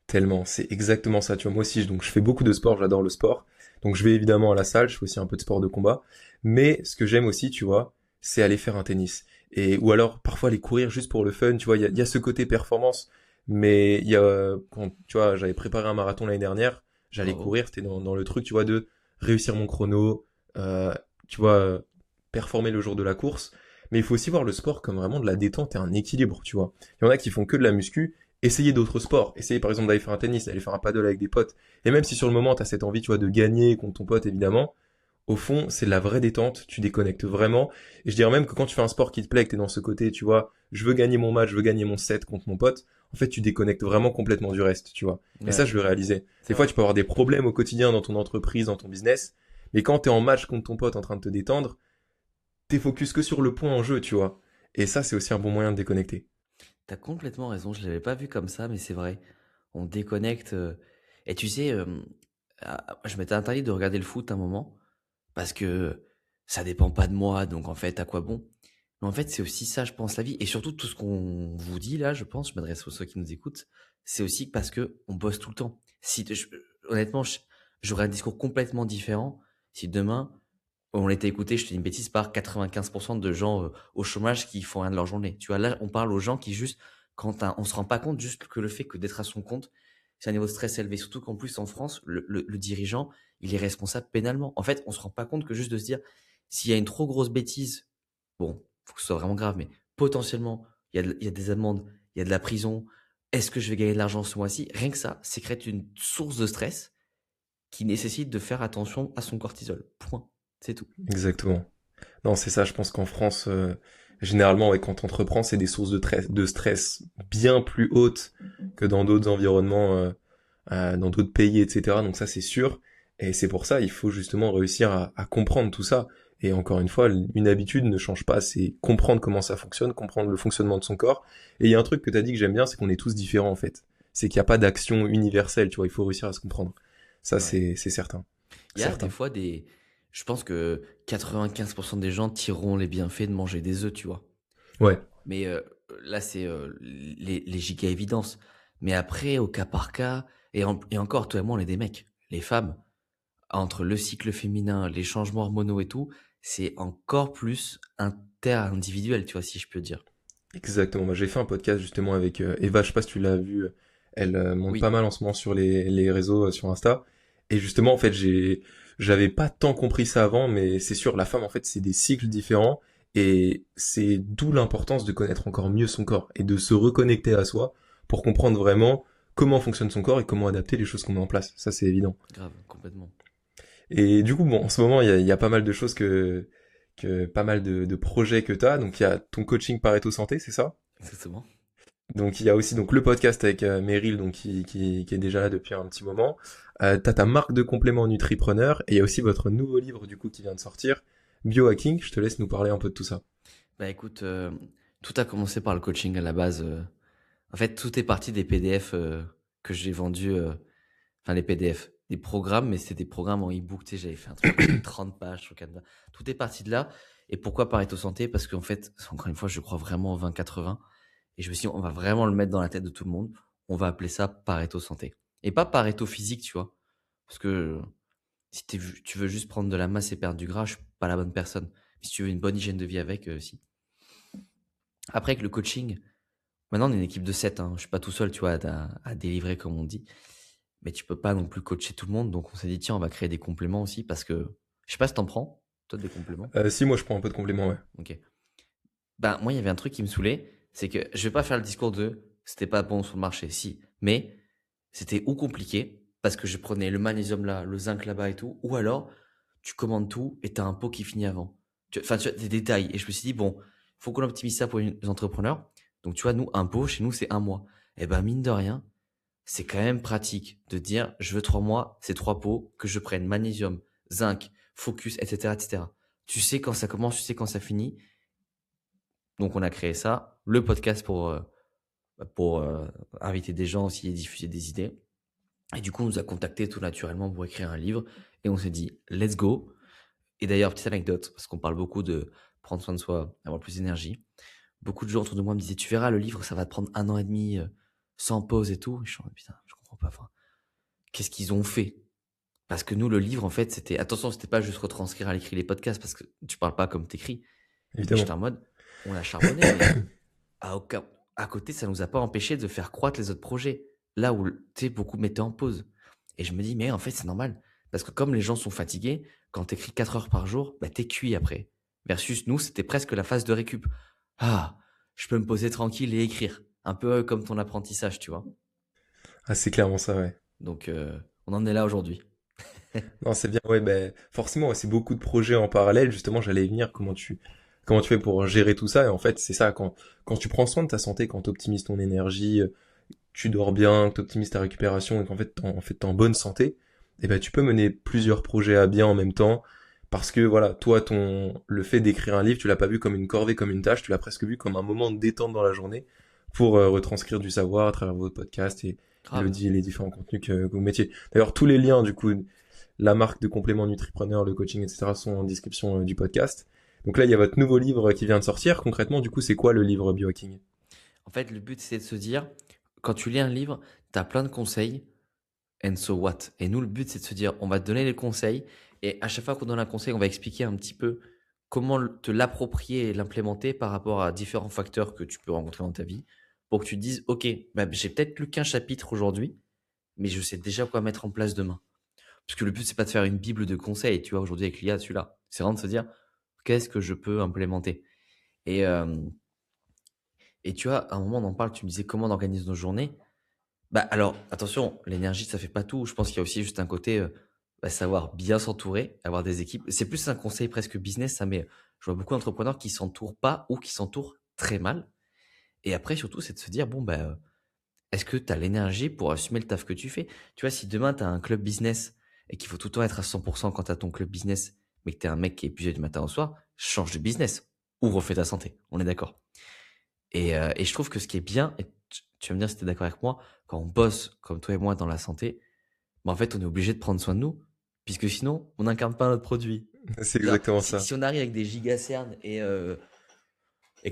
Tellement, c'est exactement ça. Tu vois, moi aussi, donc je fais beaucoup de sport, j'adore le sport. Donc je vais évidemment à la salle, je fais aussi un peu de sport de combat. Mais ce que j'aime aussi, tu vois, c'est aller faire un tennis. Ou alors parfois aller courir juste pour le fun. Tu vois, il y a ce côté performance. Mais il y a, quand, tu vois, j'avais préparé un marathon l'année dernière, j'allais Bravo. courir, c'était dans le truc, tu vois, de réussir mon chrono, euh, tu vois, performer le jour de la course. Mais il faut aussi voir le sport comme vraiment de la détente et un équilibre, tu vois. Il y en a qui font que de la muscu, essayer d'autres sports. Essayer par exemple d'aller faire un tennis, d'aller faire un paddle avec des potes. Et même si sur le moment t'as cette envie, tu vois, de gagner contre ton pote évidemment, au fond c'est de la vraie détente, tu déconnectes vraiment. Et je dirais même que quand tu fais un sport qui te plaît, que t'es dans ce côté, tu vois, je veux gagner mon match, je veux gagner mon set contre mon pote, en fait tu déconnectes vraiment complètement du reste, tu vois. Et ça Ouais, je le réalisais. c'est Des fois vrai. tu peux avoir des problèmes au quotidien dans ton entreprise, dans ton business, mais quand t'es en match contre ton pote en train de te détendre, t'es focus que sur le point en jeu, tu vois. Et ça c'est aussi un bon moyen de déconnecter. T'as complètement raison. Je l'avais pas vu comme ça, mais c'est vrai. On déconnecte. Et tu sais, je m'étais interdit de regarder le foot un moment parce que ça dépend pas de moi. Donc en fait, à quoi bon? Mais en fait, c'est aussi ça, je pense, la vie. Et surtout, tout ce qu'on vous dit là, je pense, je m'adresse aux ceux qui nous écoutent, c'est aussi parce que on bosse tout le temps. Si, honnêtement, j'aurais un discours complètement différent si demain on l'était écouté, je te dis une bêtise, par 95% de gens au chômage qui font rien de leur journée. Tu vois, là, on parle aux gens qui juste, on se rend pas compte juste que le fait que d'être à son compte, c'est un niveau de stress élevé. Surtout qu'en plus, en France, le dirigeant, il est responsable pénalement. En fait, on se rend pas compte que juste de se dire, s'il y a une trop grosse bêtise, bon, faut que ce soit vraiment grave, mais potentiellement, il y a des amendes, il y a de la prison. Est-ce que je vais gagner de l'argent ce mois-ci? Rien que ça, sécrète une source de stress qui nécessite de faire attention à son cortisol. Point. C'est tout. Exactement. Non, c'est ça, je pense qu'en France, généralement, ouais, quand t'entreprends, c'est des sources de stress bien plus hautes que dans d'autres environnements, dans d'autres pays, etc. Donc ça, c'est sûr. Et c'est pour ça, il faut justement réussir à comprendre tout ça. Et encore une fois, une habitude ne change pas, c'est comprendre comment ça fonctionne, comprendre le fonctionnement de son corps. Et il y a un truc que t'as dit que j'aime bien, c'est qu'on est tous différents, en fait. C'est qu'il n'y a pas d'action universelle, tu vois, il faut réussir à se comprendre. Ça, Ouais. c'est certain. Il y a des Certain. fois je pense que 95% des gens tireront les bienfaits de manger des œufs, tu vois. Ouais. Mais là, c'est les giga évidences. Mais après, au cas par cas, et encore, toi et moi, on est des mecs. Les femmes, entre le cycle féminin, les changements hormonaux et tout, c'est encore plus inter-individuel, tu vois, si je peux dire. Exactement. Moi, j'ai fait un podcast justement avec Eva, je sais pas si tu l'as vu, elle monte pas Oui, mal en ce moment sur les réseaux, sur Insta. Et justement, en fait, j'avais pas tant compris ça avant, mais c'est sûr, la femme, en fait, c'est des cycles différents. Et c'est d'où l'importance de connaître encore mieux son corps et de se reconnecter à soi pour comprendre vraiment comment fonctionne son corps et comment adapter les choses qu'on met en place. Ça, c'est évident. grave, complètement. Et du coup, bon, en ce moment, il y a pas mal de choses pas mal de projets que t'as. Donc, il y a ton coaching Pareto Santé, c'est ça? Exactement. Donc il y a aussi donc le podcast avec Meryl donc qui est déjà là depuis un petit moment. T'as ta marque de compléments Nutripreneur et il y a aussi votre nouveau livre du coup qui vient de sortir, Biohacking. Je te laisse nous parler un peu de tout ça. Bah écoute, Tout a commencé par le coaching à la base. En fait, tout est parti des PDF que j'ai vendus. Enfin, les PDF, des programmes, mais c'était des programmes en e-book. Tu sais, j'avais fait un truc de 30 pages sur Canva. Tout est parti de là. Et pourquoi Pareto Santé? Parce qu'en fait, encore une fois, je crois vraiment en 20-80. Et je me suis dit, on va vraiment le mettre dans la tête de tout le monde. On va appeler ça Pareto Santé. Et pas Pareto physique, tu vois. Parce que si tu veux juste prendre de la masse et perdre du gras, je suis pas la bonne personne. Mais si tu veux une bonne hygiène de vie avec, si. Après, avec le coaching, maintenant on est une équipe de 7. Hein. Je suis pas tout seul, tu vois, à délivrer comme on dit. Mais tu peux pas non plus coacher tout le monde. Donc on s'est dit, tiens, on va créer des compléments aussi parce que je sais pas si t'en prends, toi, des compléments. Si, moi, je prends un peu de complément, ouais. Ok. Ben, moi, il y avait un truc qui me saoulait, c'est que je vais pas faire le discours de c'était pas bon sur le marché, si. Mais c'était ou compliqué parce que je prenais le magnésium là, le zinc là-bas et tout, ou alors tu commandes tout et t'as un pot qui finit avant. Enfin, tu vois, des détails. Et je me suis dit, bon, faut qu'on optimise ça pour les entrepreneurs. Donc, tu vois, nous, un pot, chez nous, c'est un mois. Et ben, mine de rien, c'est quand même pratique de dire, je veux 3 mois, c'est 3 pots, que je prenne magnésium, zinc, focus, etc., etc. Tu sais quand ça commence, tu sais quand ça finit. Donc, on a créé ça, le podcast pour inviter des gens aussi et diffuser des idées. Et du coup, on nous a contactés tout naturellement pour écrire un livre. Et on s'est dit, let's go. Et d'ailleurs, petite anecdote, parce qu'on parle beaucoup de prendre soin de soi, avoir plus d'énergie. Beaucoup de gens autour de moi me disaient, tu verras, le livre, ça va te prendre 1 an et demi, sans pause et tout. Et je suis en mode, putain, je comprends pas. Enfin, qu'est-ce qu'ils ont fait? Parce que nous, le livre, en fait, c'était, attention, c'était pas juste retranscrire à l'écrit les podcasts, parce que tu parles pas comme t'écris. Mais Évidemment. j'étais en mode, on l'a charbonné, mais à côté, ça nous a pas empêché de faire croître les autres projets. Là où, tu sais, beaucoup mettaient en pause. Et je me dis, mais en fait, c'est normal. Parce que comme les gens sont fatigués, quand tu écris 4 heures par jour, bah, t'es cuit après. Versus nous, c'était presque la phase de récup. Ah, je peux me poser tranquille et écrire. Un peu comme ton apprentissage, tu vois. Ah, c'est clairement ça, ouais. Donc, on en est là aujourd'hui. Non, c'est bien, ouais, ben, forcément, ouais, c'est beaucoup de projets en parallèle, justement, j'allais y venir, comment tu fais pour gérer tout ça, et en fait, c'est ça, quand tu prends soin de ta santé, quand tu optimises ton énergie, tu dors bien, que tu optimises ta récupération, et qu'en fait, t'es en bonne santé, et ben, tu peux mener plusieurs projets à bien en même temps, parce que, voilà, toi, le fait d'écrire un livre, tu l'as pas vu comme une corvée, comme une tâche, tu l'as presque vu comme un moment de détente dans la journée, pour retranscrire du savoir à travers votre podcast et Grave. les différents contenus que vous mettiez. D'ailleurs, tous les liens, du coup, la marque de compléments Nutripreneur, le coaching, etc. sont en description du podcast. Donc là, il y a votre nouveau livre qui vient de sortir. Concrètement, du coup, c'est quoi le livre biohacking? En fait, le but, c'est de se dire, quand tu lis un livre, tu as plein de conseils, and so what? Et nous, le but, c'est de se dire, on va te donner les conseils, et à chaque fois qu'on donne un conseil, on va expliquer un petit peu comment te l'approprier et l'implémenter par rapport à différents facteurs que tu peux rencontrer dans ta vie, pour que tu te dises, ok, bah, j'ai peut-être lu qu'un chapitre aujourd'hui, mais je sais déjà quoi mettre en place demain. Parce que le but, c'est pas de faire une bible de conseils, tu vois, aujourd'hui avec l'IA, celui-là. C'est vraiment de se dire, qu'est-ce que je peux implémenter? Et, euh, et tu vois, à un moment, on en parle, tu me disais comment on organise nos journées. Bah alors, attention, l'énergie, ça fait pas tout. Je pense qu'il y a aussi juste un côté, savoir bien s'entourer, avoir des équipes. C'est plus un conseil presque business, ça, mais je vois beaucoup d'entrepreneurs qui s'entourent pas ou qui s'entourent très mal. Et après, surtout, c'est de se dire, bon, bah, est-ce que tu as l'énergie pour assumer le taf que tu fais? Tu vois, si demain, tu as un club business et qu'il faut tout le temps être à 100% quand tu as ton club business, mais que tu es un mec qui est épuisé du matin au soir, change de business ou refais ta santé. On est d'accord. Et je trouve que ce qui est bien, et tu vas me dire si tu es d'accord avec moi, quand on bosse comme toi et moi dans la santé, bah en fait, on est obligé de prendre soin de nous, puisque sinon, on n'incarne pas notre produit. C'est Genre, exactement si, ça. si on arrive avec des gigacernes et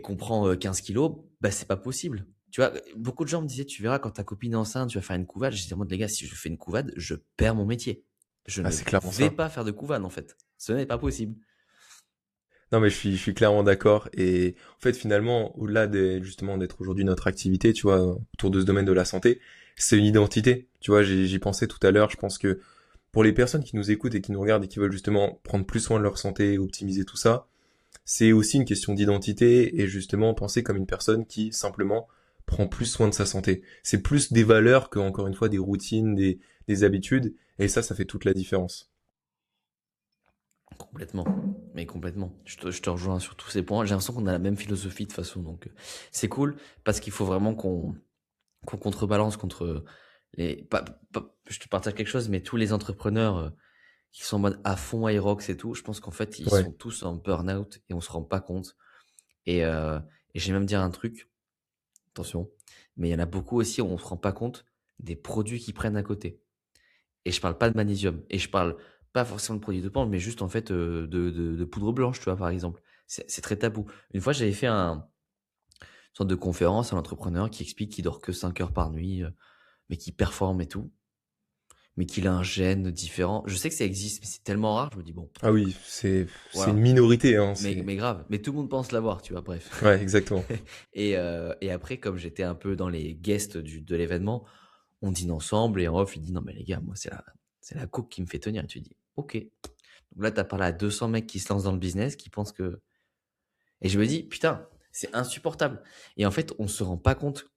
qu'on prend 15 kilos, bah c'est pas possible. Tu vois, beaucoup de gens me disaient, tu verras, quand ta copine est enceinte, tu vas faire une couvade. Je disais, moi, les gars, si je fais une couvade, je perds mon métier. Je Ah, ne c'est clairement vais ça. pas faire de couvade, en fait. Ce n'est pas possible. Non, mais je suis clairement d'accord. Et en fait, finalement, au-delà justement d'être aujourd'hui notre activité, tu vois, autour de ce domaine de la santé, c'est une identité. Tu vois, j'y pensais tout à l'heure. Je pense que pour les personnes qui nous écoutent et qui nous regardent et qui veulent justement prendre plus soin de leur santé, optimiser tout ça, c'est aussi une question d'identité et justement penser comme une personne qui simplement prend plus soin de sa santé. C'est plus des valeurs que, encore une fois, des routines, des habitudes. Et ça fait toute la différence. Complètement. Mais complètement. Je te rejoins sur tous ces points. J'ai l'impression qu'on a la même philosophie de toute façon. Donc, c'est cool parce qu'il faut vraiment qu'on contrebalance contre les. Je te partage quelque chose, mais tous les entrepreneurs qui sont en mode à fond Aerox et tout, je pense qu'en fait, ils Ouais. sont tous en burn-out et on se rend pas compte. Et Et je vais même dire un truc, attention, mais il y en a beaucoup aussi où on se rend pas compte des produits qu'ils prennent à côté. Et je parle pas de magnésium. Et je parle pas forcément de produits de dopants, mais juste en fait de poudre blanche, tu vois, par exemple. C'est très tabou. Une fois, j'avais fait une sorte de conférence à l'entrepreneur qui explique qu'il dort que 5 heures par nuit, mais qui performe et tout, mais qu'il a un gène différent. Je sais que ça existe, mais c'est tellement rare, je me dis, bon, Ah oui, c'est une voilà. minorité, hein, Mais grave, mais tout le monde pense l'avoir, tu vois, bref. Ouais, exactement. Et après, comme j'étais un peu dans les guests de l'événement, on dîne ensemble et en off, il dit non, mais les gars, moi, c'est la coke qui me fait tenir. Et tu dis, ok. Donc là, tu as parlé à 200 mecs qui se lancent dans le business, qui pensent que. Et je me dis, putain, c'est insupportable. Et en fait, on se rend pas compte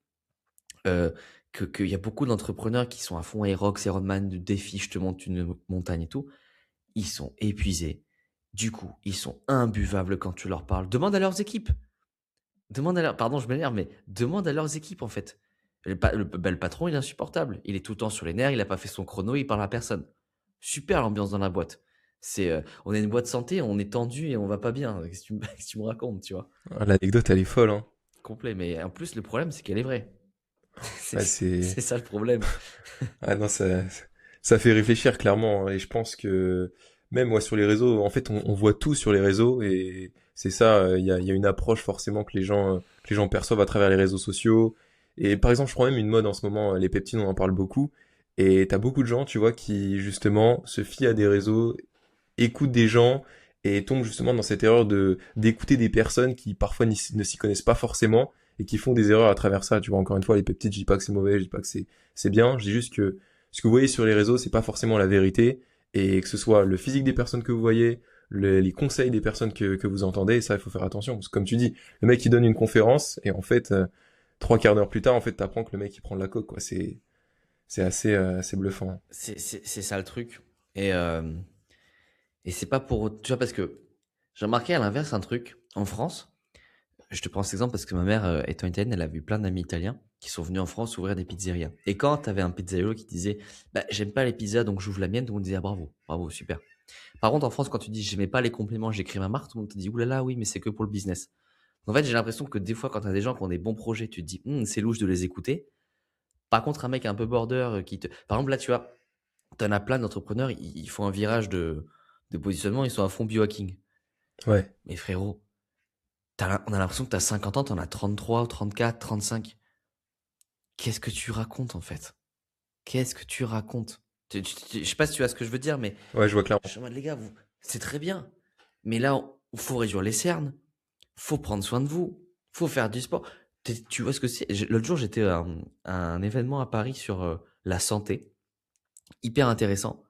euh, qu'il y a beaucoup d'entrepreneurs qui sont à fond Aerox, Ironman, du défi, je te monte une montagne et tout. Ils sont épuisés. Du coup, ils sont imbuvables quand tu leur parles. Demande à leurs équipes. Pardon, je m'énerve, mais demande à leurs équipes en fait. Le patron, il est insupportable. Il est tout le temps sur les nerfs, il a pas fait son chrono, il parle à personne. Super l'ambiance dans la boîte. On est une boîte santé, on est tendu et on va pas bien. Qu'est-ce que tu me racontes, tu vois? Ah, l'anecdote, elle est folle, hein. Complet. Mais en plus, le problème, c'est qu'elle est vraie. Ouais, C'est ça le problème. Ah non, ça fait réfléchir clairement, hein. Et je pense que même moi sur les réseaux, en fait, on voit tout sur les réseaux et c'est ça. Il y a une approche forcément que les gens perçoivent à travers les réseaux sociaux. Et par exemple, je prends même une mode en ce moment, les peptides, on en parle beaucoup. Et t'as beaucoup de gens, tu vois, qui justement se fient à des réseaux, écoutent des gens et tombent justement dans cette erreur de d'écouter des personnes qui parfois ne s'y connaissent pas forcément et qui font des erreurs à travers ça. Tu vois, encore une fois, les peptides, je dis pas que c'est mauvais, je dis pas que c'est bien, je dis juste que ce que vous voyez sur les réseaux, c'est pas forcément la vérité, et que ce soit le physique des personnes que vous voyez, les conseils des personnes que vous entendez, ça, il faut faire attention, parce que comme tu dis, le mec, il donne une conférence, et en fait, 3 quarts d'heure plus tard, en fait, t'apprends que le mec, il prend de la coke, quoi. C'est assez bluffant. C'est ça le truc. Et, euh, et c'est pas pour. Tu vois, parce que j'ai remarqué à l'inverse un truc. En France, je te prends cet exemple parce que ma mère, étant italienne, elle a vu plein d'amis italiens qui sont venus en France ouvrir des pizzerias. Et quand tu avais un pizzaiolo qui disait bah, j'aime pas les pizzas donc j'ouvre la mienne, tout le monde disait ah, bravo, bravo, super. Par contre, en France, quand tu dis j'aimais pas les compliments, j'écris ma marque, tout le monde te dit oulala, oui, mais c'est que pour le business. En fait, j'ai l'impression que des fois, quand tu as des gens qui ont des bons projets, tu te dis c'est louche de les écouter. Par contre, un mec un peu border qui te. Par exemple, là, tu vois, tu en as plein d'entrepreneurs, ils font un virage de positionnement, ils sont à fond biohacking. Ouais. Mais frérot, on a l'impression que tu as 50 ans, tu en as 33, 34, 35. Qu'est-ce que tu racontes en fait? Qu'est-ce que tu racontes? Je sais pas si tu vois ce que je veux dire, mais Ouais, je vois clairement. je suis en mode, les gars, c'est très bien. Mais là, il faut réduire les cernes, faut prendre soin de vous, faut faire du sport. Tu vois ce que c'est? L'autre jour, j'étais à un événement à Paris sur la santé, hyper intéressant.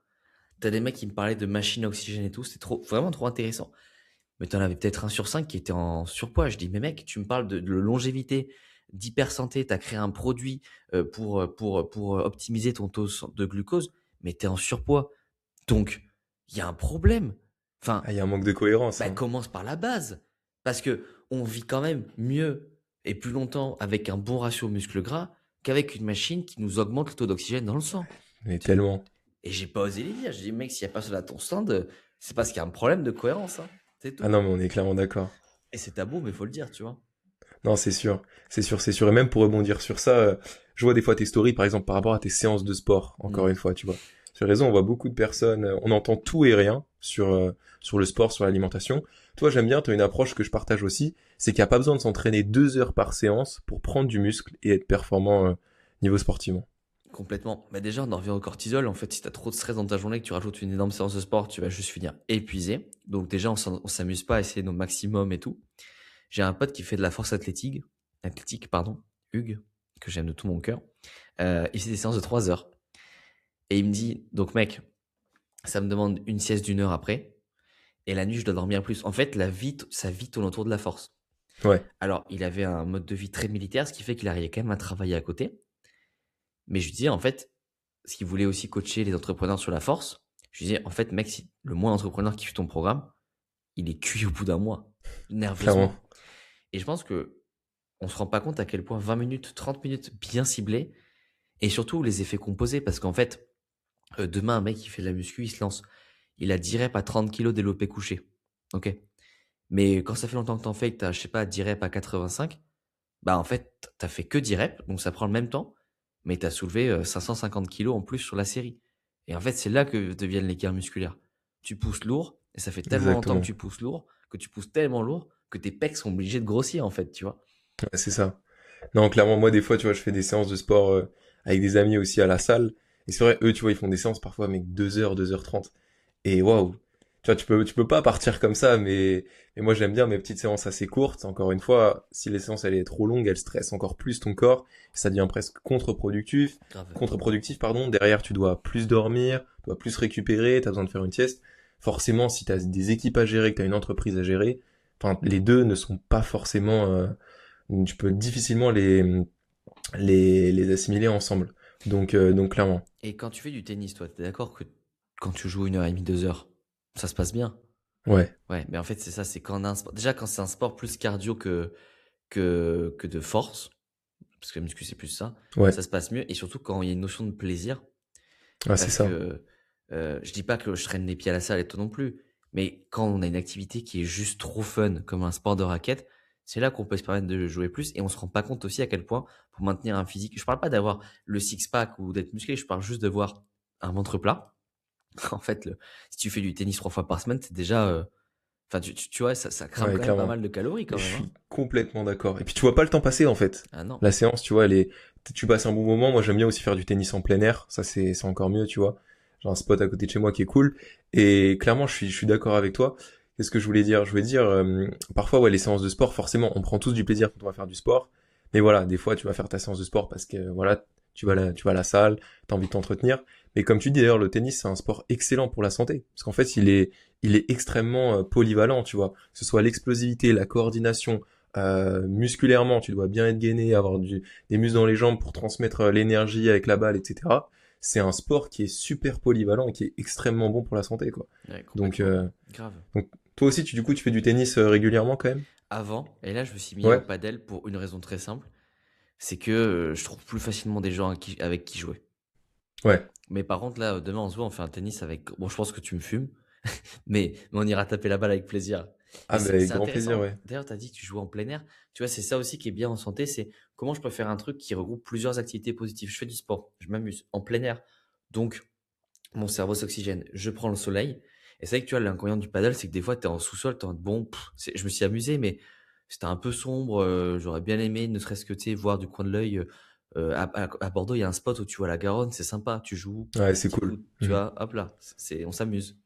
T'as des mecs qui me parlaient de machines à oxygène et tout, c'était vraiment trop intéressant. Mais t'en avais peut-être un sur cinq qui était en surpoids. Je dis, mais mec, tu me parles de longévité, d'hyper santé, t'as créé un produit pour optimiser ton taux de glucose, mais t'es en surpoids. Donc, il y a un problème. Enfin, Ah, il y a un manque de cohérence, bah, hein. commence par la base. Parce que on vit quand même mieux et plus longtemps avec un bon ratio muscle-gras qu'avec une machine qui nous augmente le taux d'oxygène dans le sang. Mais tellement. Et j'ai pas osé les dire. J'ai dit, mec, s'il n'y a pas cela à ton stand, c'est parce qu'il y a un problème de cohérence, hein. C'est Ah tout. non, mais on est clairement d'accord. Et c'est tabou, mais faut le dire, tu vois. Non, c'est sûr, c'est sûr, c'est sûr. Et même pour rebondir sur ça, je vois des fois tes stories, par exemple, par rapport à tes séances de sport, encore Mm. une fois, tu vois. Sur les réseaux, on voit beaucoup de personnes, on entend tout et rien sur le sport, sur l'alimentation. Toi, j'aime bien, tu as une approche que je partage aussi, c'est qu'il n'y a pas besoin de s'entraîner 2 heures par séance pour prendre du muscle et être performant niveau sportivement. Complètement. Mais déjà, on en revient au cortisol. En fait, si tu as trop de stress dans ta journée, que tu rajoutes une énorme séance de sport, tu vas juste finir épuisé. Donc déjà, on s'amuse pas à essayer nos maximums et tout. J'ai un pote qui fait de la force athlétique, pardon, Hugues, que j'aime de tout mon cœur. Il fait des séances de 3 heures. Et il me dit, donc mec, ça me demande une sieste d'1 heure après. Et la nuit, je dois dormir plus. En fait, sa vie tourne autour de la force. Ouais, Alors, il avait un mode de vie très militaire, ce qui fait qu'il arrivait quand même à travailler à côté. Mais je lui disais, en fait, ce qu'il voulait aussi coacher les entrepreneurs sur la force, je lui disais, en fait, mec, si le moins d'entrepreneurs qui fait ton programme, il est cuit au bout d'un mois, clairement. nerveusement. Et je pense que on se rend pas compte à quel point 20 minutes, 30 minutes bien ciblées, et surtout les effets composés, parce qu'en fait, demain, un mec qui fait de la muscu, il se lance. Il a 10 reps à 30 kilos développé couché. Ok. Mais quand ça fait longtemps que t'en fais et que t'as, je sais pas, 10 reps à 85, bah en fait, t'as fait que 10 reps, donc ça prend le même temps, mais t'as soulevé 550 kilos en plus sur la série. Et en fait, c'est là que deviennent les gains musculaires. Tu pousses lourd, et ça fait tellement longtemps que Exactement. tu pousses lourd, que tu pousses tellement lourd, que tes pecs sont obligés de grossir, en fait, tu vois. Ouais, c'est ça. Non, clairement, moi, des fois, tu vois, je fais des séances de sport avec des amis aussi à la salle. Et c'est vrai, eux, tu vois, ils font des séances parfois, mec, 2 heures, 2h30. Et waouh! Tu vois, tu peux pas partir comme ça, mais moi, j'aime bien mes petites séances assez courtes. Encore une fois, si les séances, elles est trop longues, elles stressent encore plus ton corps. Ça devient presque contre-productif. Grave. Contre-productif, pardon. Derrière, tu dois plus dormir, tu dois plus récupérer, t'as besoin de faire une sieste. Forcément, si t'as des équipes à gérer, que t'as une entreprise à gérer, enfin, les deux ne sont pas forcément, tu peux difficilement les assimiler ensemble. Donc clairement. Et quand tu fais du tennis, toi, t'es d'accord que quand tu joues 1h30, 2 heures, ça se passe bien? Ouais, Ouais, mais en fait, c'est ça, c'est quand on a un sport. Déjà, quand c'est un sport plus cardio que de force, parce que la muscu, c'est plus ouais, ça se passe mieux. Et surtout quand il y a une notion de plaisir, ah, c'est parce ça. que je dis pas que je traîne les pieds à la salle et toi non plus, mais quand on a une activité qui est juste trop fun, comme un sport de raquette, c'est là qu'on peut se permettre de jouer plus et on se rend pas compte aussi à quel point, pour maintenir un physique, je parle pas d'avoir le six-pack ou d'être musclé, je parle juste de voir un ventre plat. En fait, si tu fais du tennis 3 fois par semaine, c'est déjà, enfin, tu vois, ça crame Ouais, quand même pas clairement. mal de calories Mais quand je même, hein. suis complètement d'accord. Et puis tu vois pas le temps passer en fait. Ah non. La séance, tu vois, tu passes un bon moment. Moi, j'aime bien aussi faire du tennis en plein air. Ça, c'est encore mieux, tu vois. J'ai un spot à côté de chez moi qui est cool. Et clairement, je suis d'accord avec toi. Qu'est-ce que je voulais dire? Je voulais dire, parfois, ouais, les séances de sport, forcément, on prend tous du plaisir quand on va faire du sport. Mais voilà, des fois, tu vas faire ta séance de sport parce que, voilà, tu vas à la salle, t'as envie de t'entretenir. Mais comme tu dis d'ailleurs, le tennis, c'est un sport excellent pour la santé. Parce qu'en fait, il est extrêmement polyvalent, tu vois. Que ce soit l'explosivité, la coordination, musculairement, tu dois bien être gainé, avoir des muscles dans les jambes pour transmettre l'énergie avec la balle, etc. C'est un sport qui est super polyvalent et qui est extrêmement bon pour la santé, quoi. Ouais, Donc, complètement. Grave. donc toi aussi, du coup, tu fais du tennis régulièrement quand même? Avant, et là, je me suis mis au Ouais, padel pour une raison très simple, c'est que je trouve plus facilement des gens avec qui jouer. ouais. Mais par contre, là, demain, on se voit, on fait un tennis avec. Bon, je pense que tu me fumes, mais on ira taper la balle avec plaisir. Et Ah, mais c'est avec c'est grand plaisir, intéressant. ouais. D'ailleurs, tu as dit que tu jouais en plein air. Tu vois, c'est ça aussi qui est bien en santé, c'est comment je peux faire un truc qui regroupe plusieurs activités positives. Je fais du sport, je m'amuse en plein air. Donc, mon cerveau s'oxygène, je prends le soleil. Et c'est vrai que tu vois, l'inconvénient du paddle, c'est que des fois, tu es en sous-sol, tu es en mode, bon, je me suis amusé, mais c'était un peu sombre. J'aurais bien aimé, ne serait-ce que, tu sais, voir du coin de l'œil. À Bordeaux, il y a un spot où tu vois la Garonne, c'est sympa. Tu joues Ouais, des c'est petits cool. coups, tu Mhm. vois, hop là, on s'amuse.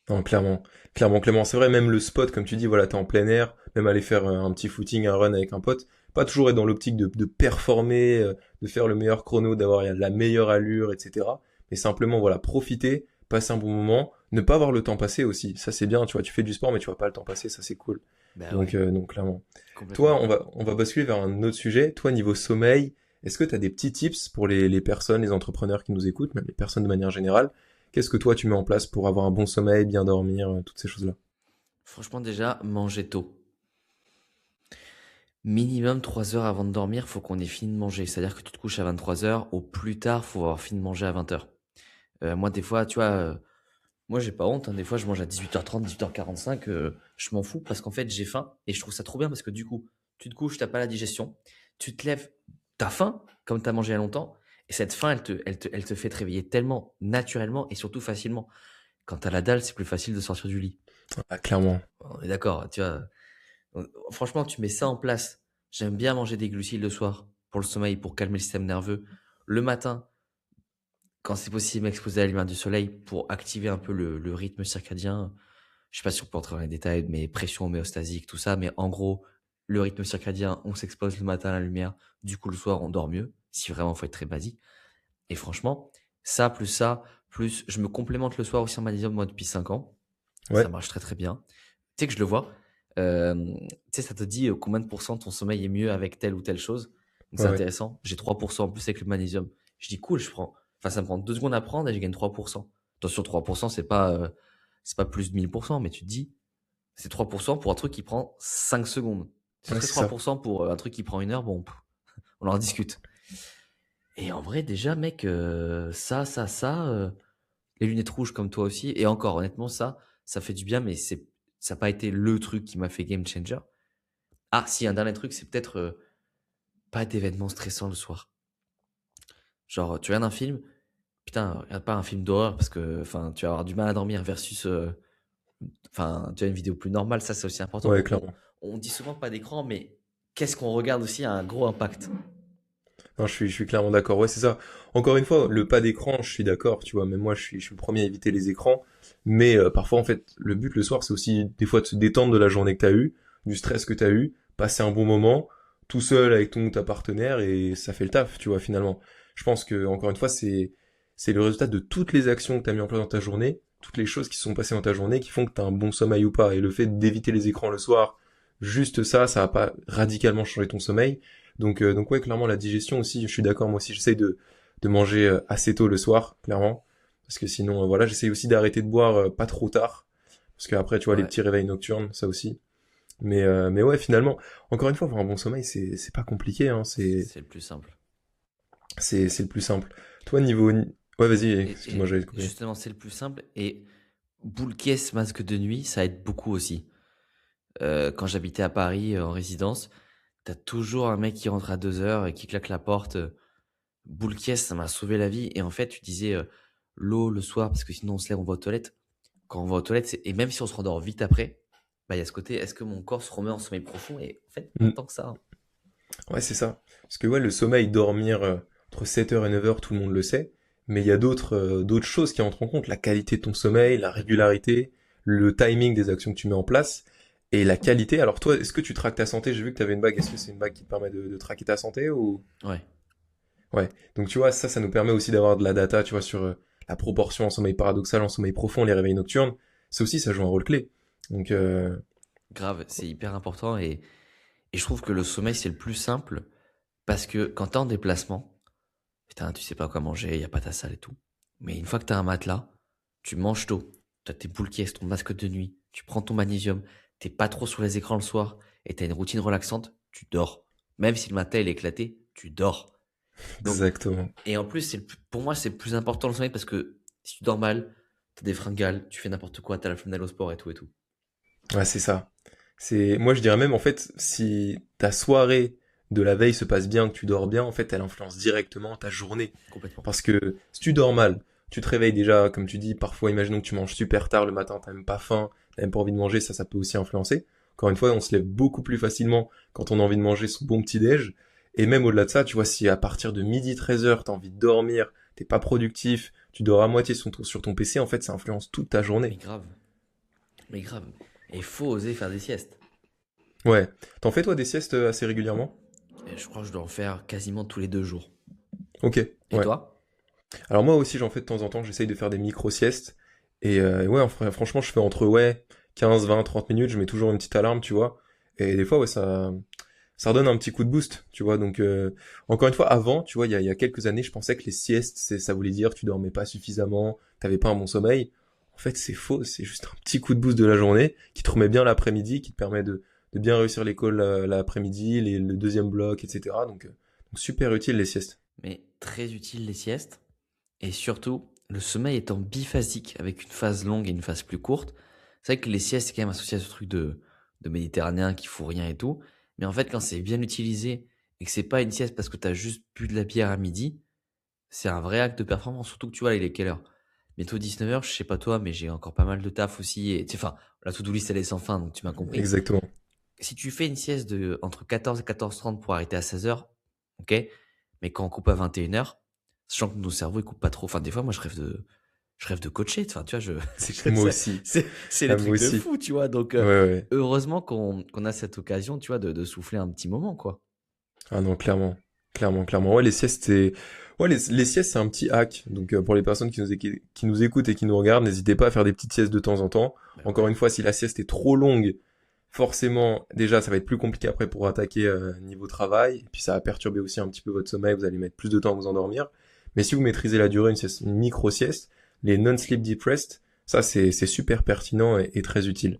Non, clairement. Clairement, Clément. C'est vrai, même le spot, comme tu dis, voilà, t'es en plein air, même aller faire un petit footing, un run avec un pote, pas toujours être dans l'optique de performer, de faire le meilleur chrono, d'avoir la meilleure allure, etc. Mais simplement, voilà, profiter, passer un bon moment, ne pas voir le temps passer aussi. Ça, c'est bien, tu vois, tu fais du sport, mais tu vois pas le temps passer, ça, c'est cool. Bah Donc, ouais, clairement. complètement. Toi, on va basculer vers un autre sujet. Toi, niveau sommeil, est-ce que tu as des petits tips pour les personnes, les entrepreneurs qui nous écoutent, même les personnes de manière générale? Qu'est-ce que toi, tu mets en place pour avoir un bon sommeil, bien dormir, toutes ces choses-là? Franchement, déjà, manger tôt. Minimum 3 heures avant de dormir, faut qu'on ait fini de manger. C'est-à-dire que tu te couches à 23 heures, au plus tard, faut avoir fini de manger à 20 heures. Moi, des fois, tu vois, moi, j'ai pas honte, hein. Des fois, je mange à 18h30, 18h45. Je m'en fous parce qu'en fait, j'ai faim et je trouve ça trop bien parce que du coup, tu te couches, t'as pas la digestion. Tu te lèves, t'as faim comme t'as mangé il y a longtemps. Et cette faim, elle te fait te réveiller tellement naturellement et surtout facilement. Quand t'as la dalle, c'est plus facile de sortir du lit. Ah, clairement. On est d'accord, tu vois. Franchement, tu mets ça en place. J'aime bien manger des glucides le soir pour le sommeil, pour calmer le système nerveux. Le matin, quand c'est possible, m'exposer à la lumière du soleil pour activer un peu le rythme circadien. Je sais pas si on peut entrer dans les détails, mais pression homéostasique, tout ça. Mais en gros, le rythme circadien, on s'expose le matin à la lumière. Du coup, le soir, on dort mieux. Si vraiment, faut être très basique. Et franchement, ça, plus je me complémente le soir aussi en magnésium, moi, depuis 5 ans. Ça Ouais, marche très, très bien. Tu sais que je le vois. Tu sais, ça te dit combien de pourcents ton sommeil est mieux avec telle ou telle chose. Donc, ouais, c'est ouais. intéressant. J'ai 3% en plus avec le magnésium. Je dis cool, je prends. Enfin, ça me prend 2 secondes à prendre et je gagne 3%. Attention, 3%, c'est pas plus de 1000%, mais tu te dis, c'est 3% pour un truc qui prend 5 secondes. Ce Ouais, serait c'est ça. 3% pour un truc qui prend 1 heure, bon, on en discute. Et en vrai, déjà, mec, les lunettes rouges comme toi aussi, et encore, honnêtement, ça fait du bien, mais ça n'a pas été le truc qui m'a fait game changer. Ah, si, un dernier truc, c'est peut-être pas d'événements stressants le soir. Genre, tu regardes un film, putain, regarde pas un film d'horreur parce que tu vas avoir du mal à dormir versus tu as une vidéo plus normale, ça c'est aussi important. Ouais, Donc clairement. on dit souvent pas d'écran, mais qu'est-ce qu'on regarde aussi a un gros impact. Non, je suis clairement d'accord. Ouais, c'est ça. Encore une fois, le pas d'écran, je suis d'accord, tu vois. Même moi, je suis le premier à éviter les écrans. Mais parfois, en fait, le but le soir, c'est aussi des fois de se détendre de la journée que t'as eue, du stress que t'as eu, passer un bon moment, tout seul avec ton ou ta partenaire, et ça fait le taf, tu vois, finalement. Je pense que, encore une fois, c'est le résultat de toutes les actions que t'as mis en place dans ta journée, toutes les choses qui se sont passées dans ta journée qui font que t'as un bon sommeil ou pas. Et le fait d'éviter les écrans le soir, juste ça va pas radicalement changer ton sommeil. Donc ouais, clairement la digestion aussi, je suis d'accord, moi aussi j'essaye de manger assez tôt le soir, clairement, parce que sinon voilà, j'essaye aussi d'arrêter de boire pas trop tard, parce qu'après tu vois les Ouais, petits réveils nocturnes, ça aussi. Mais ouais, finalement, encore une fois, avoir un bon sommeil, c'est pas compliqué, hein, c'est le plus simple. c'est le plus simple. Toi ouais, vas-y, excuse-moi, Et j'allais te couper. justement, c'est le plus simple. Et boule caisse, masque de nuit, ça aide beaucoup aussi. Quand j'habitais à Paris en résidence, t'as toujours un mec qui rentre à 2 heures et qui claque la porte. Boule caisse, ça m'a sauvé la vie. Et en fait, tu disais l'eau le soir, parce que sinon on se lève, on va aux toilettes. Quand on va aux toilettes, et même si on se rendort vite après, bah, il y a ce côté, est-ce que mon corps se remet en sommeil profond? Et en fait, pas Mm. tant que ça, hein. Ouais, c'est ça. Parce que ouais, le sommeil, dormir entre 7 heures et 9 heures, tout le monde le sait. Mais il y a d'autres choses qui entrent en compte. La qualité de ton sommeil, la régularité, le timing des actions que tu mets en place et la qualité. Alors toi, est-ce que tu traques ta santé? J'ai vu que tu avais une bague. Est-ce que c'est une bague qui te permet de traquer ta santé ou... Ouais, Ouais. Donc tu vois, ça nous permet aussi d'avoir de la data, tu vois, sur la proportion en sommeil paradoxal, en sommeil profond, les réveils nocturnes. Ça aussi, ça joue un rôle clé. Donc, grave, c'est hyper important. Et je trouve que le sommeil, c'est le plus simple parce que quand t'es en déplacement, putain, tu sais pas quoi manger, il y a pas ta salle et tout. Mais une fois que t'as un matelas, tu manges tôt. T'as tes boules qui ton masque de nuit, tu prends ton magnésium, t'es pas trop sur les écrans le soir et t'as une routine relaxante, tu dors. Même si le matin il est éclaté, tu dors. Donc, exactement. et en plus, pour moi, c'est le plus important le sommeil parce que si tu dors mal, t'as des fringales, tu fais n'importe quoi, t'as la flemme d'aller au sport et tout et tout. Ouais, c'est ça. Moi, je dirais même, en fait, si ta soirée de la veille se passe bien, que tu dors bien, en fait, elle influence directement ta journée. Complètement. Parce que si tu dors mal, tu te réveilles déjà, comme tu dis, parfois, imaginons que tu manges super tard le matin, t'as même pas faim, t'as même pas envie de manger, ça peut aussi influencer. Encore une fois, on se lève beaucoup plus facilement quand on a envie de manger son bon petit déj. Et même au-delà de ça, tu vois, si à partir de midi 13 heures, t'as envie de dormir, t'es pas productif, tu dors à moitié sur ton PC, en fait, ça influence toute ta Mais journée. grave. Mais grave. Et il faut oser faire des siestes. Ouais. T'en fais, toi, des siestes assez régulièrement? Et je crois que je dois en faire quasiment tous les 2 jours. Ok, Et ouais. toi? Alors moi aussi j'en fais de temps en temps, j'essaye de faire des micro-siestes. Et ouais, franchement je fais entre ouais, 15, 20, 30 minutes, je mets toujours une petite alarme, tu vois. Et des fois ouais, ça redonne un petit coup de boost, tu vois. Donc encore une fois, avant, tu vois, il y a quelques années, je pensais que les siestes, ça voulait dire que tu dormais pas suffisamment, t'avais pas un bon sommeil. En fait c'est faux, c'est juste un petit coup de boost de la journée qui te remet bien l'après-midi, qui te permet de bien réussir l'école l'après-midi, le deuxième bloc, etc. Donc super utile les siestes. Mais très utile les siestes. Et surtout, le sommeil étant biphasique avec une phase longue et une phase plus courte, c'est vrai que les siestes, c'est quand même associé à ce truc de méditerranéen qui fout rien et tout. Mais en fait, quand c'est bien utilisé et que c'est pas une sieste parce que tu as juste bu de la bière à midi, c'est un vrai acte de performance. Surtout que tu vois, il est quelle heure? Bientôt 19 heures, je sais pas toi, mais j'ai encore pas mal de taf aussi. Et, enfin, la to-do list, elle est sans fin, donc tu m'as compris. Exactement. Si tu fais une sieste entre 14 et 14h30 pour arrêter à 16 heures, ok, mais quand on coupe à 21 heures, sachant que nos cerveaux ils coupent pas trop. Enfin, des fois, moi, je rêve de coacher. Enfin, tu vois, Moi aussi. c'est les Ah, moi trucs de aussi. fou, tu vois. Donc, Ouais, ouais. heureusement qu'on a cette occasion, tu vois, de souffler un petit moment, quoi. Ah non, clairement. Clairement, clairement. Ouais, les siestes, c'est... Ouais, les siestes, c'est un petit hack. Donc, pour les personnes qui nous écoutent et qui nous regardent, n'hésitez pas à faire des petites siestes de temps en temps. Bah Encore ouais. une fois, si la sieste est trop longue, forcément, déjà, ça va être plus compliqué après pour attaquer niveau travail. Et puis, ça va perturber aussi un petit peu votre sommeil. Vous allez mettre plus de temps à vous endormir. Mais si vous maîtrisez la durée, une micro-sieste, les non-sleep deep rest, ça, c'est super pertinent et très utile.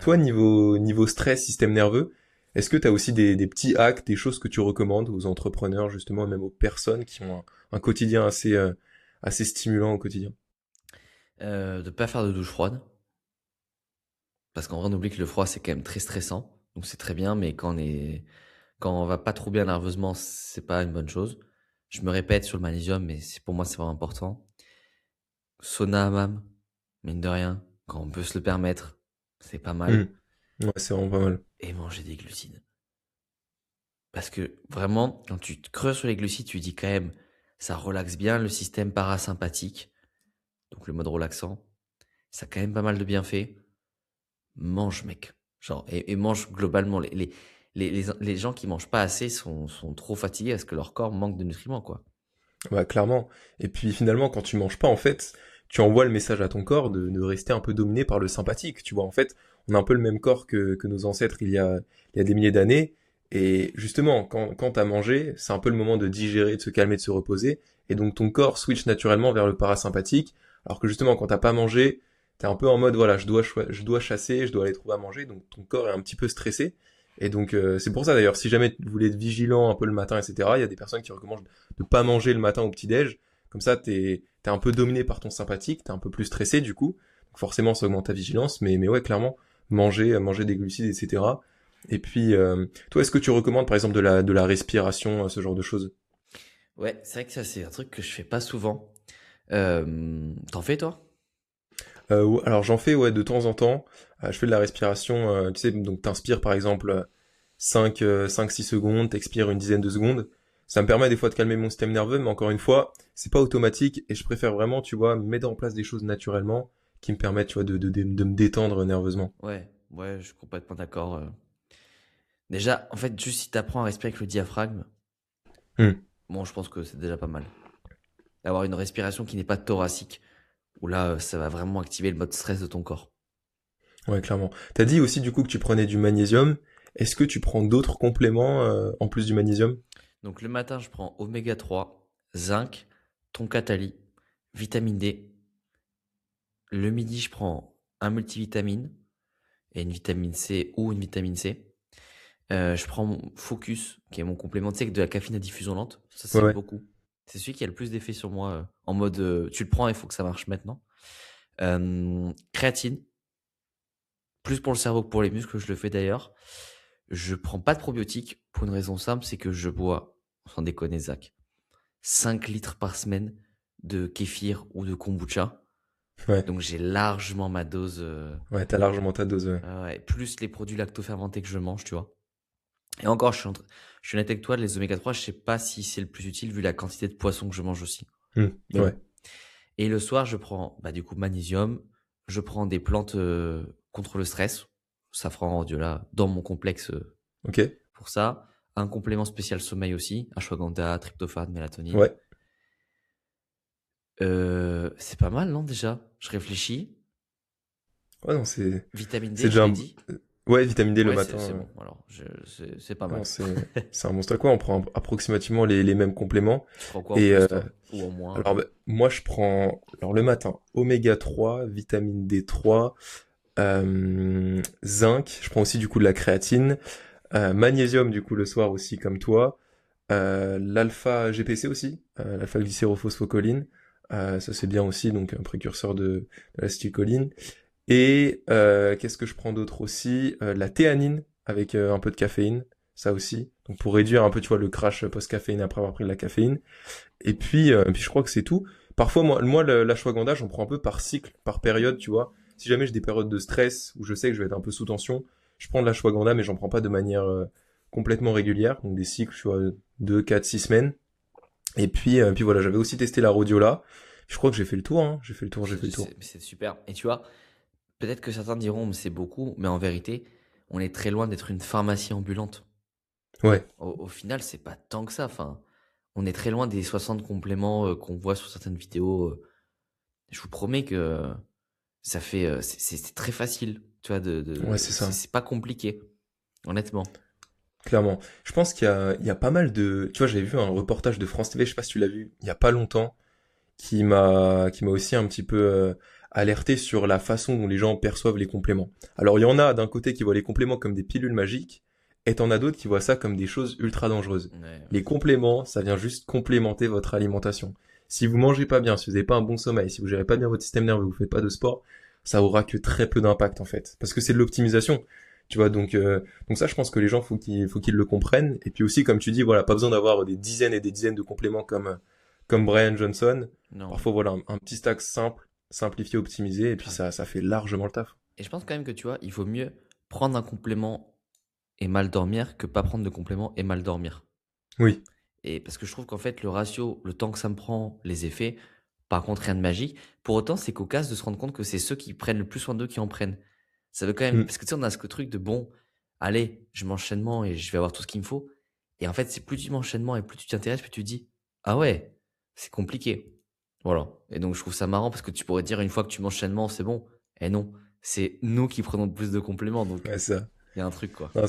Toi, Carrément. niveau stress, système nerveux, est-ce que tu as aussi des petits hacks, des choses que tu recommandes aux entrepreneurs, justement, et même aux personnes qui ont un quotidien assez stimulant au quotidien? De pas faire de douche froide. Parce qu'en vrai, on oublie que le froid, c'est quand même très stressant. Donc c'est très bien, mais quand on va pas trop bien nerveusement, c'est pas une bonne chose. Je me répète sur le magnésium, mais pour moi, c'est vraiment important. Sauna hammam, mine de rien, quand on peut se le permettre, c'est pas Hmm. mal. Ouais, c'est vraiment pas mal. Et manger des glucides. Parce que vraiment, quand tu te creuses sur les glucides, tu dis quand même, ça relaxe bien le système parasympathique, donc le mode relaxant. Ça a quand même pas mal de bienfaits. Mange, mec. Genre, et mange globalement. Les gens qui mangent pas assez sont trop fatigués parce que leur corps manque de nutriments, quoi. Bah, clairement. Et puis finalement, quand tu manges pas, en fait, tu envoies le message à ton corps de rester un peu dominé par le sympathique. Tu vois, en fait, on a un peu le même corps que nos ancêtres il y a des milliers d'années. Et justement, quand t'as mangé, c'est un peu le moment de digérer, de se calmer, de se reposer. Et donc ton corps switch naturellement vers le parasympathique. Alors que justement, quand t'as pas mangé, t'es un peu en mode, voilà, je dois chasser, je dois aller trouver à manger. Donc ton corps est un petit peu stressé. Et donc c'est pour ça d'ailleurs, si jamais vous voulez être vigilant un peu le matin, etc., il y a des personnes qui recommandent de pas manger le matin au petit-déj. Comme ça, t'es un peu dominé par ton sympathique, t'es un peu plus stressé du coup. Donc forcément, ça augmente ta vigilance, mais ouais, clairement, manger des glucides, etc. Et puis, toi, est-ce que tu recommandes par exemple de la respiration, ce genre de choses? Ouais, c'est vrai que ça, c'est un truc que je fais pas souvent. T'en fais, toi? Alors j'en fais ouais de temps en temps. Je fais de la respiration, tu sais, donc t'inspires par exemple 5-6 secondes, t'expires une dizaine de secondes. Ça me permet des fois de calmer mon système nerveux, mais encore une fois, c'est pas automatique et je préfère vraiment, tu vois, mettre en place des choses naturellement qui me permettent, tu vois, de me détendre nerveusement. Ouais, ouais, je suis complètement d'accord. Déjà, en fait, juste si t'apprends à respirer avec le diaphragme, Hmm. bon, je pense que c'est déjà pas mal. D'avoir une respiration qui n'est pas thoracique, où là, ça va vraiment activer le mode stress de ton corps. Ouais, clairement. T'as dit aussi du coup que tu prenais du magnésium. Est-ce que tu prends d'autres compléments en plus du magnésium? Donc le matin, je prends oméga 3, zinc, toncatali, vitamine D. Le midi, je prends un multivitamine et une vitamine C ou une vitamine C. Je prends mon Focus, qui est mon complément, tu sais, avec de la caféine à diffusion lente. Ça, Ouais, c'est ouais. beaucoup. C'est celui qui a le plus d'effet sur moi, en mode, tu le prends, il faut que ça marche maintenant. Créatine, plus pour le cerveau que pour les muscles, je le fais d'ailleurs. Je prends pas de probiotiques pour une raison simple, c'est que je bois, sans déconner, Zach, 5 litres par semaine de kéfir ou de kombucha. Ouais, Donc j'ai largement ma dose, ouais, t'as largement ta dose. Ouais. ouais, plus les produits lacto-fermentés que je mange, tu vois. Et encore, je suis honnête avec toi, les oméga 3, je sais pas si c'est le plus utile vu la quantité de poissons que je mange aussi. Hmm. Mais Ouais, bon. Et le soir, je prends bah, du coup magnésium, je prends des plantes contre le stress, safran, rhodiola, dans mon complexe ok. pour ça. Un complément spécial sommeil aussi, ashwagandha, tryptophane, mélatonine. Ouais. C'est pas mal, non, déjà? Je réfléchis. Ouais, non, Vitamine c'est D, je déjà l'ai dit. ouais, vitamine D le Ouais, matin. c'est bon. Alors, c'est pas Non, mal. c'est un monstre quoi. On prend approximativement les mêmes compléments. Tu prends quoi en Et plus, toi? Ou en moins? alors, bah, moi, je prends alors le matin oméga 3, vitamine D3, zinc. Je prends aussi du coup de la créatine, magnésium du coup le soir aussi comme toi. L'alpha GPC aussi, l'alpha glycérophosphocholine. Ça c'est bien aussi, donc un précurseur de l'acétylcholine. Et qu'est-ce que je prends d'autre aussi? La théanine avec un peu de caféine, ça aussi. Donc pour réduire un peu, tu vois, le crash post-caféine après avoir pris de la caféine. Et puis je crois que c'est tout. Parfois, moi l'ashwagandha, j'en prends un peu par cycle, par période, tu vois. Si jamais j'ai des périodes de stress où je sais que je vais être un peu sous tension, je prends de l'ashwagandha, mais j'en prends pas de manière complètement régulière. Donc des cycles, tu vois, 2, 4, 6 semaines. Et puis voilà, j'avais aussi testé la rhodiola. Je crois que j'ai fait le tour, hein. J'ai fait le tour. C'est super. Et tu vois, peut-être que certains diront, mais c'est beaucoup, mais en vérité, on est très loin d'être une pharmacie ambulante. Ouais, Au final, c'est pas tant que ça. Enfin, on est très loin des 60 compléments qu'on voit sur certaines vidéos. Je vous promets que ça fait, c'est très facile, tu vois, ouais, c'est ça. c'est pas compliqué, honnêtement. Clairement. Je pense il y a pas mal de... Tu vois, j'avais vu un reportage de France TV, je sais pas si tu l'as vu, il y a pas longtemps, qui m'a aussi un petit peu alerté sur la façon dont les gens perçoivent les compléments. Alors, il y en a d'un côté qui voient les compléments comme des pilules magiques, et t'en as d'autres qui voient ça comme des choses ultra dangereuses. Ouais. Les compléments, ça vient juste complémenter votre alimentation. Si vous mangez pas bien, si vous n'avez pas un bon sommeil, si vous gérez pas bien votre système nerveux, vous faites pas de sport, ça aura que très peu d'impact en fait, parce que c'est de l'optimisation. Tu vois, donc ça, je pense que les gens faut qu'ils le comprennent. Et puis aussi, comme tu dis, voilà, pas besoin d'avoir des dizaines et des dizaines de compléments comme Brian Johnson. Non. Parfois, voilà, un petit stack simple, simplifié, optimisé, et puis Grave. ça fait largement le taf. Et je pense quand même que tu vois, il vaut mieux prendre un complément et mal dormir que pas prendre de complément et mal dormir. Oui. Et parce que je trouve qu'en fait, le ratio, le temps que ça me prend, les effets, par contre, rien de magique. Pour autant, c'est cocasse de se rendre compte que c'est ceux qui prennent le plus soin d'eux qui en prennent. Ça veut quand même. Mm. Parce que tu sais, on a ce truc de bon, allez, je m'enchaînement et je vais avoir tout ce qu'il me faut. Et en fait, c'est plus tu m'enchaînement et plus tu t'intéresses, plus tu te dis, ah ouais, c'est compliqué. Voilà. Et donc, je trouve ça marrant parce que tu pourrais dire une fois que tu m'enchaînement, c'est bon. Et non, c'est nous qui prenons plus de compléments. Donc, Ouais, ça. il y a un truc, quoi. Non,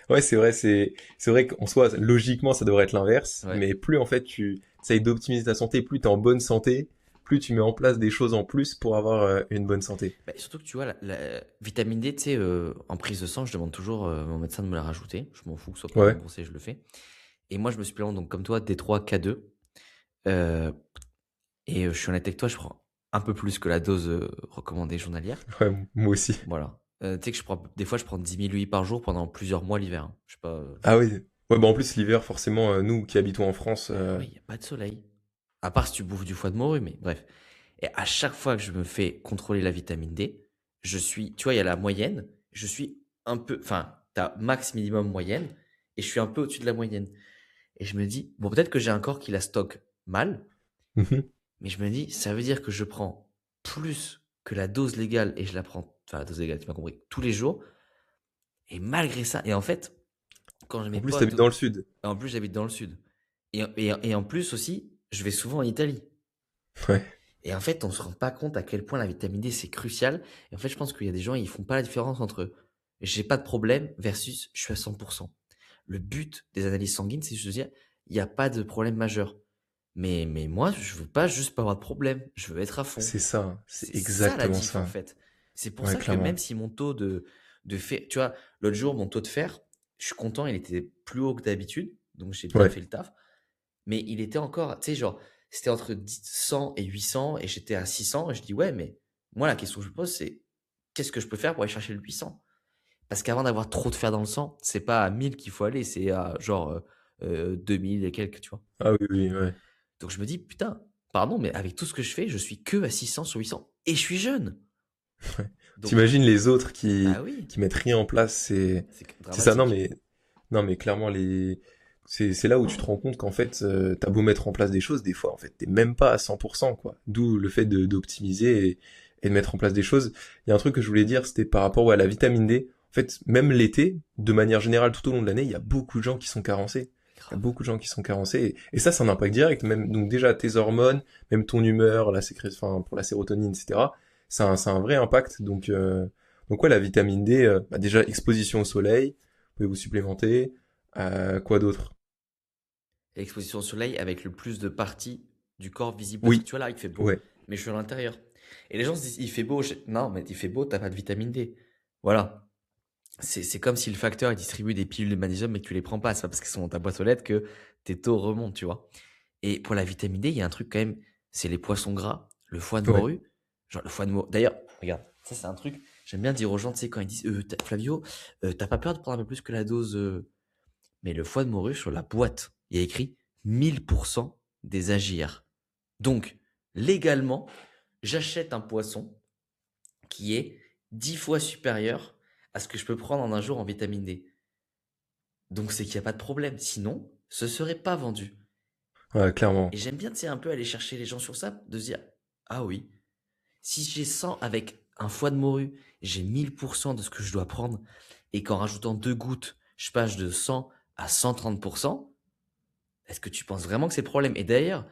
ouais, c'est vrai qu'en soi, logiquement, ça devrait être l'inverse. Ouais. Mais plus, en fait, tu essayes d'optimiser ta santé, plus t'es en bonne santé, plus tu mets en place des choses en plus pour avoir une bonne santé. Bah, surtout que tu vois, la vitamine D, tu sais, en prise de sang, je demande toujours à mon médecin de me la rajouter. Je m'en fous que ce soit pas Ouais. remboursé, je le fais. Et moi, je me supplémente donc comme toi D3, K2. euh, et je suis honnête avec toi, je prends un peu plus que la dose recommandée journalière. Ouais, moi aussi. Voilà. Tu sais que des fois, je prends 10 000 UI par jour pendant plusieurs mois l'hiver, hein. Je sais pas. Ah oui. Ouais, bah en plus, l'hiver, forcément, nous qui habitons en France, Bah oui, il n'y a pas de soleil. À part si tu bouffes du foie de morue, mais bref. Et à chaque fois que je me fais contrôler la vitamine D, je suis, tu vois, il y a la moyenne, je suis un peu, enfin, t'as max minimum moyenne, et je suis un peu au-dessus de la moyenne. Et je me dis, bon, peut-être que j'ai un corps qui la stocke mal, mhm, mais je me dis, ça veut dire que je prends plus que la dose légale, et je la prends, enfin, la dose légale, tu m'as compris, tous les jours, et malgré ça, et en fait, quand en mes plus, t'habites potes, dans le sud. en plus, j'habite dans le sud, et en plus aussi, je vais souvent en Italie. Ouais. Et en fait, on se rend pas compte à quel point la vitamine D, c'est crucial. Et en fait, je pense qu'il y a des gens, ils font pas la différence entre j'ai pas de problème versus je suis à 100%. Le but des analyses sanguines, c'est de se dire, il n'y a pas de problème majeur. Mais moi, je veux pas juste pas avoir de problème. Je veux être à fond. C'est ça, hein. C'est C'est ça la exactement diff, en ça. fait. C'est pour Ouais, ça que même clairement. si mon taux de fer, tu vois, l'autre jour, mon taux de fer, je suis content, il était plus haut que d'habitude. Donc, j'ai bien Ouais. fait le taf. Mais il était encore, tu sais, genre, c'était entre 100 et 800 et j'étais à 600. Et je dis, ouais, mais moi, la question que je me pose, c'est qu'est-ce que je peux faire pour aller chercher le 800? Parce qu'avant d'avoir trop de fer dans le sang, c'est pas à 1000 qu'il faut aller, c'est à genre 2000 et quelques, tu vois. Ah oui, oui, ouais. Donc je me dis, putain, pardon, mais avec tout ce que je fais, je suis que à 600 sur 800. Et je suis jeune. Ouais. Donc, T'imagines les autres qui, bah oui, qui mettent rien en place, c'est c'est ça, non dramatique. mais, non mais clairement c'est là où tu te rends compte qu'en fait, t'as beau mettre en place des choses, des fois, en fait, t'es même pas à 100%, quoi. D'où le fait d'optimiser et de mettre en place des choses. Il y a un truc que je voulais dire, c'était par rapport ouais, à la vitamine D. En fait, même l'été, de manière générale, tout au long de l'année, il y a beaucoup de gens qui sont carencés. Il y a Grave. beaucoup de gens qui sont carencés. Et ça, c'est un impact direct. Même, donc déjà, tes hormones, même ton humeur, la sécrétion, enfin, pour la sérotonine, etc. C'est un vrai impact. Donc ouais, la vitamine D, bah déjà, exposition au soleil, vous pouvez vous supplémenter. Quoi d'autre? L'exposition au soleil avec le plus de parties du corps visibles. Parce que Oui, tu vois, là, il fait beau, ouais, mais je suis à l'intérieur. Et les gens se disent, il fait beau. Non, mais il fait beau, t'as pas de vitamine D. Voilà. C'est comme si le facteur il distribue des pilules de magnésium, mais que tu les prends pas. C'est pas parce qu'elles sont dans ta boîte aux lettres que tes taux remontent, tu vois. Et pour la vitamine D, il y a un truc quand même, c'est les poissons gras, le foie de ouais. morue. Genre le foie de morue. D'ailleurs, regarde, ça c'est un truc, j'aime bien dire aux gens, tu sais, quand ils disent, Flavio, t'as pas peur de prendre un peu plus que la dose mais le foie de morue, sur la boîte, il y a écrit 1000% des AGR. Donc, légalement, j'achète un poisson qui est 10 fois supérieur à ce que je peux prendre en un jour en vitamine D. Donc, c'est qu'il n'y a pas de problème. Sinon, ce serait pas vendu. Ouais, clairement. Et j'aime bien, tu sais, un peu aller chercher les gens sur ça, de se dire, ah oui, si j'ai 100 avec un foie de morue, j'ai 1000% de ce que je dois prendre, et qu'en rajoutant 2 gouttes, je passe de 100 à 130%, est-ce que tu penses vraiment que c'est le problème? Et d'ailleurs,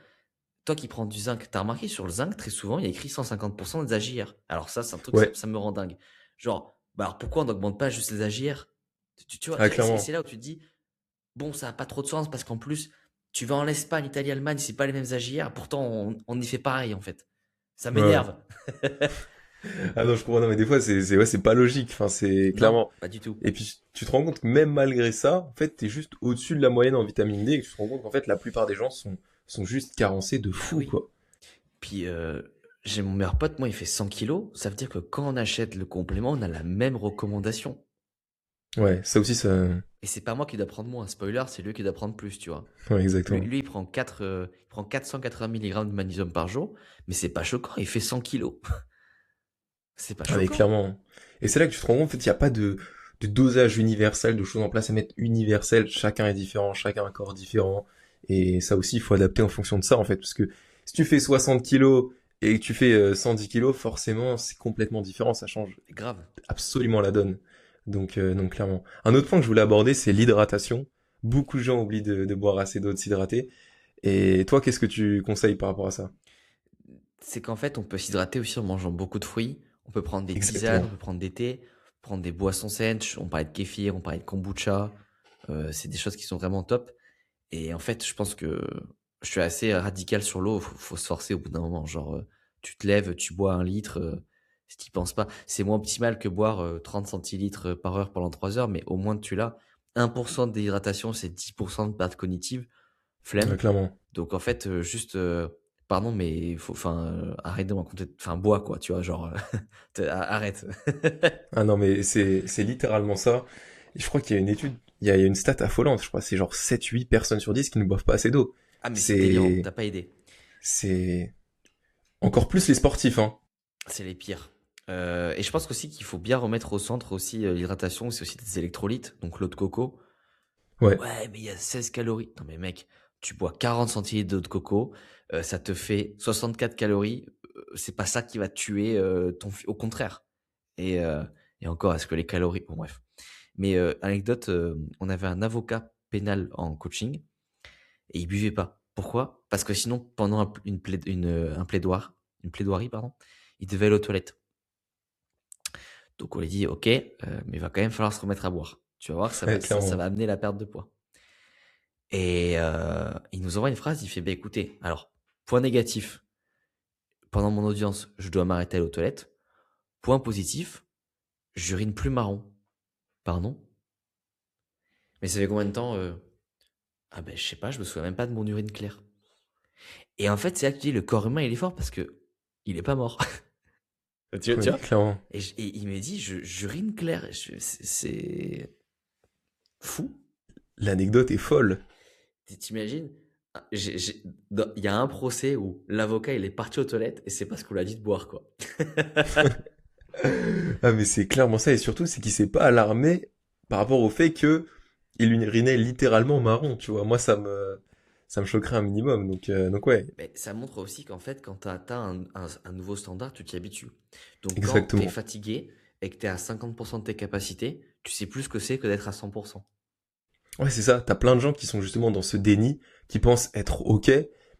toi qui prends du zinc, t'as remarqué sur le zinc, très souvent, il y a écrit 150% des AGR. Alors ça, c'est un truc, Ouais. ça me rend dingue. Genre, bah alors pourquoi on n'augmente pas juste les AGR? Tu vois, Ah, et clairement. c'est là où tu te dis, bon, ça n'a pas trop de sens parce qu'en plus, tu vas en Espagne, Italie, Allemagne, c'est pas les mêmes AGR, pourtant on y fait pareil en fait. Ça Ouais, ouais. m'énerve. Ah non, je comprends. Non, mais des fois, ouais, c'est pas logique. Enfin, c'est Non, clairement. pas du tout. Et puis, tu te rends compte que même malgré ça, en fait, t'es juste au-dessus de la moyenne en vitamine D et que tu te rends compte qu'en fait, la plupart des gens sont juste carencés de Bah fou, oui. quoi. Puis j'ai mon meilleur pote, moi, il fait 100 kilos. Ça veut dire que quand on achète le complément, on a la même recommandation. Ouais, ça aussi, ça. Et c'est pas moi qui dois prendre moins. Spoiler, c'est lui qui doit prendre plus, tu vois. Ouais, Lui, exactement. lui, il prend 480 mg de magnésium par jour, mais c'est pas choquant, il fait 100 kilos. C'est pas Ah, mais choquant. clairement. Et c'est là que tu te rends compte, en fait, il n'y a pas de dosage universel, de choses en place à mettre universel. Chacun est différent, chacun a un corps différent. Et ça aussi, il faut adapter en fonction de ça, en fait. Parce que si tu fais 60 kilos et que tu fais 110 kilos, forcément, c'est complètement différent. Ça change Grave. absolument la donne. Donc clairement. Un autre point que je voulais aborder, c'est l'hydratation. Beaucoup de gens oublient de boire assez d'eau, de s'hydrater. Et toi, qu'est-ce que tu conseilles par rapport à ça? C'est qu'en fait, on peut s'hydrater aussi en mangeant beaucoup de fruits. On peut prendre des tisanes, on Exactement. peut prendre des thés, prendre des boissons saines. On parlait de kéfir, on parlait de kombucha. C'est des choses qui sont vraiment top. Et en fait, je pense que je suis assez radical sur l'eau. Faut se forcer au bout d'un moment. Genre, tu te lèves, tu bois 1 litre. Si tu penses pas, c'est moins optimal que boire 30 centilitres par heure pendant 3 heures, mais au moins tu l'as. 1% de déhydratation, c'est 10% de perte cognitive. Ouais, Flemme. clairement. Donc en fait, juste, pardon, mais faut, enfin, arrête de m'en compter, enfin, bois quoi, tu vois, genre, arrête. Ah non, mais c'est littéralement ça. Et je crois qu'il y a une étude, il y a une stat affolante, je crois, c'est genre 7-8 personnes sur 10 qui ne boivent pas assez d'eau. Ah, mais c'est délirant, C'est, t'as pas aidé. c'est encore plus les sportifs, hein. C'est les pires. Et je pense aussi qu'il faut bien remettre au centre aussi l'hydratation, c'est aussi des électrolytes, donc l'eau de coco. Ouais, Ouais, mais il y a 16 calories. Non mais mec, tu bois 40 centilitres d'eau de coco, ça te fait 64 calories. C'est pas ça qui va tuer au contraire. Et, euh, et encore, est-ce que les calories... Bon bref. Mais anecdote, on avait un avocat pénal en coaching et il buvait pas. Pourquoi? Parce que sinon, pendant une plaidoirie, pardon, il devait aller aux toilettes. Donc on lui dit, ok, mais il va quand même falloir se remettre à boire. Tu vas voir, ouais, ça clairement. va amener la perte de poids. Et il nous envoie une phrase, il fait, bah écoutez, alors, point négatif, pendant mon audience, je dois m'arrêter à aller aux toilettes. Point positif, j'urine plus marron. Pardon? Mais ça fait combien de temps Ah ben je sais pas, je me souviens même pas de mon urine claire. Et en fait, c'est là que tu dis, le corps humain, il est fort parce que il est pas mort. Tu Ouais, vois? clairement. Et il me dit, j'urine clair. C'est fou. L'anecdote est folle. T'imagines? Ah, il y a un procès où l'avocat il est parti aux toilettes et c'est parce qu'on l'a dit de boire quoi. Ah, mais c'est clairement ça, et surtout, c'est qu'il s'est pas alarmé par rapport au fait que il urinait littéralement marron, tu vois. Moi, ça me choquerait un minimum, donc ouais, Mais ça montre aussi qu'en fait, quand tu atteins un nouveau standard, tu t'y habitues. Donc quand tu es exactement. fatigué et que tu es à 50% de tes capacités, tu sais plus ce que c'est que d'être à 100%. Ouais, c'est ça. T'as plein de gens qui sont justement dans ce déni, qui pensent être OK,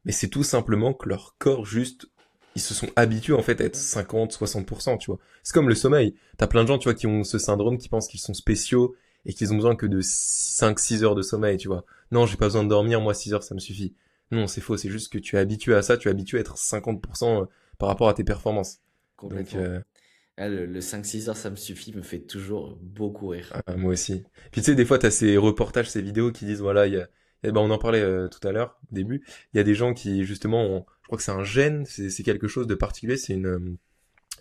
mais c'est tout simplement que leur corps, juste, ils se sont habitués en fait à être Ouais. 50-60%, tu vois. C'est comme le sommeil. T'as plein de gens, tu vois, qui ont ce syndrome, qui pensent qu'ils sont spéciaux et qu'ils ont besoin que de 5-6 heures de sommeil, tu vois. Non, j'ai pas besoin de dormir, moi 6 heures, ça me suffit. Non, c'est faux, c'est juste que tu es habitué à ça, tu es habitué à être 50% par rapport à tes performances. Donc, Complètement. Ah, le 5-6 heures, ça me suffit, me fait toujours beaucoup rire. moi aussi. Puis tu sais, des fois, t'as ces reportages, ces vidéos qui disent, voilà, eh ben, on en parlait tout à l'heure, au début, il y a des gens qui, justement, je crois que c'est un gène, c'est quelque chose de particulier, c'est une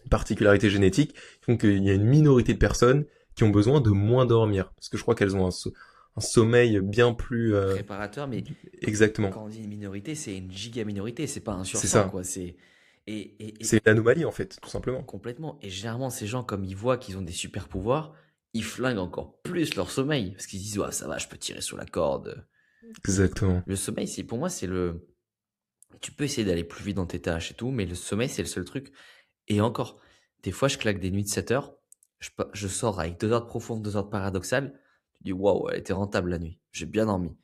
particularité génétique, qui font qu'il y a une minorité de personnes qui ont besoin de moins dormir. Parce que je crois qu'elles ont un sommeil bien plus... Réparateur, mais exactement. quand on dit une minorité, c'est une giga minorité, c'est pas un sur C'est 100 ça. quoi. Et C'est une anomalie, en fait, tout simplement. complètement. Et généralement, ces gens, comme ils voient qu'ils ont des super pouvoirs, ils flinguent encore plus leur sommeil. Parce qu'ils disent, ouais, ça va, je peux tirer sur la corde. Exactement. Le sommeil, pour moi, c'est le. Tu peux essayer d'aller plus vite dans tes tâches et tout, mais le sommeil, c'est le seul truc. Et encore, des fois, je claque des nuits de 7 heures. Je sors avec 2 heures de profonde, 2 heures de paradoxal. Tu dis, waouh, elle était rentable la nuit. J'ai bien dormi.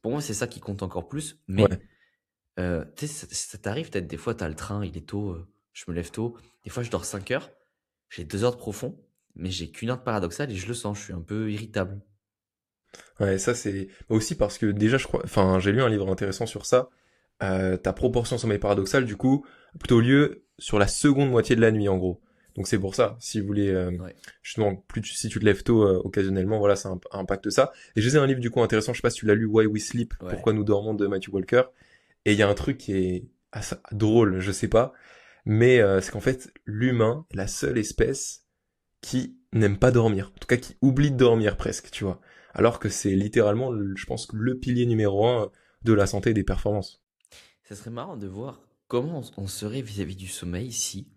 Pour moi, c'est ça qui compte encore plus. Mais, Ouais. tu sais, ça t'arrive peut-être des fois, t'as le train, il est tôt, je me lève tôt. Des fois, je dors 5 heures. J'ai 2 heures de profond, mais j'ai qu'une heure de paradoxal et je le sens. Je suis un peu irritable. Ouais, ça c'est aussi parce que déjà je crois, enfin j'ai lu un livre intéressant sur ça. Ta proportion sommeil paradoxal du coup a plutôt lieu sur la seconde moitié de la nuit en gros. Donc c'est pour ça, si vous voulez Ouais. justement si tu te lèves tôt occasionnellement, voilà ça impacte ça. Et j'ai lu un livre du coup intéressant, je sais pas si tu l'as lu, Why We Sleep, Ouais. Pourquoi nous dormons de Matthew Walker. Et il y a un truc qui est drôle, je sais pas. Mais c'est qu'en fait, l'humain est la seule espèce qui n'aime pas dormir. En tout cas, qui oublie de dormir presque, tu vois. Alors que c'est littéralement, je pense, le pilier numéro un de la santé et des performances. Ça serait marrant de voir comment on serait vis-à-vis du sommeil si,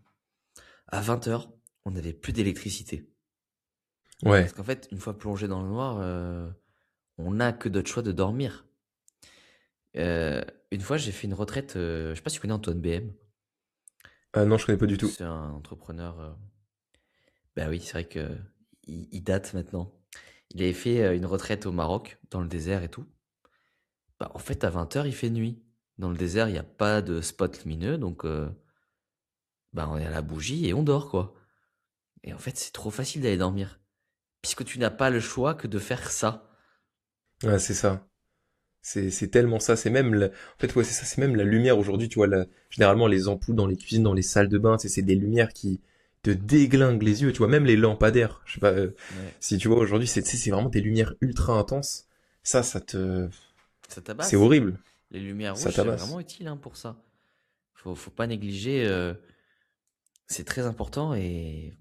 à 20 heures, on n'avait plus d'électricité. Parce Ouais. qu'en fait, une fois plongé dans le noir, on n'a que d'autres choix de dormir. Euh, une fois, j'ai fait une retraite, je sais pas si tu connais Antoine BM, Ah non, je connais pas du tout. c'est un entrepreneur. Bah oui, c'est vrai que il date maintenant. Il avait fait une retraite au Maroc, dans le désert et tout. Bah, en fait, à 20 heures, il fait nuit. Dans le désert, il n'y a pas de spot lumineux, donc bah, on est à la bougie et on dort, quoi. Et en fait, c'est trop facile d'aller dormir. Puisque tu n'as pas le choix que de faire ça. Ouais, c'est ça. C'est tellement ça. C'est même, en fait, ouais, c'est ça. C'est même la lumière aujourd'hui. Tu vois, généralement les ampoules dans les cuisines, dans les salles de bain, c'est des lumières qui te déglinguent les yeux. Tu vois, même les lampadaires. Je sais pas Ouais. si tu vois aujourd'hui, c'est vraiment des lumières ultra intenses. Ça C'est tabasse. horrible. Les lumières Ça rouges, c'est tabasse. vraiment utile hein, pour ça. Faut pas négliger. C'est très important et...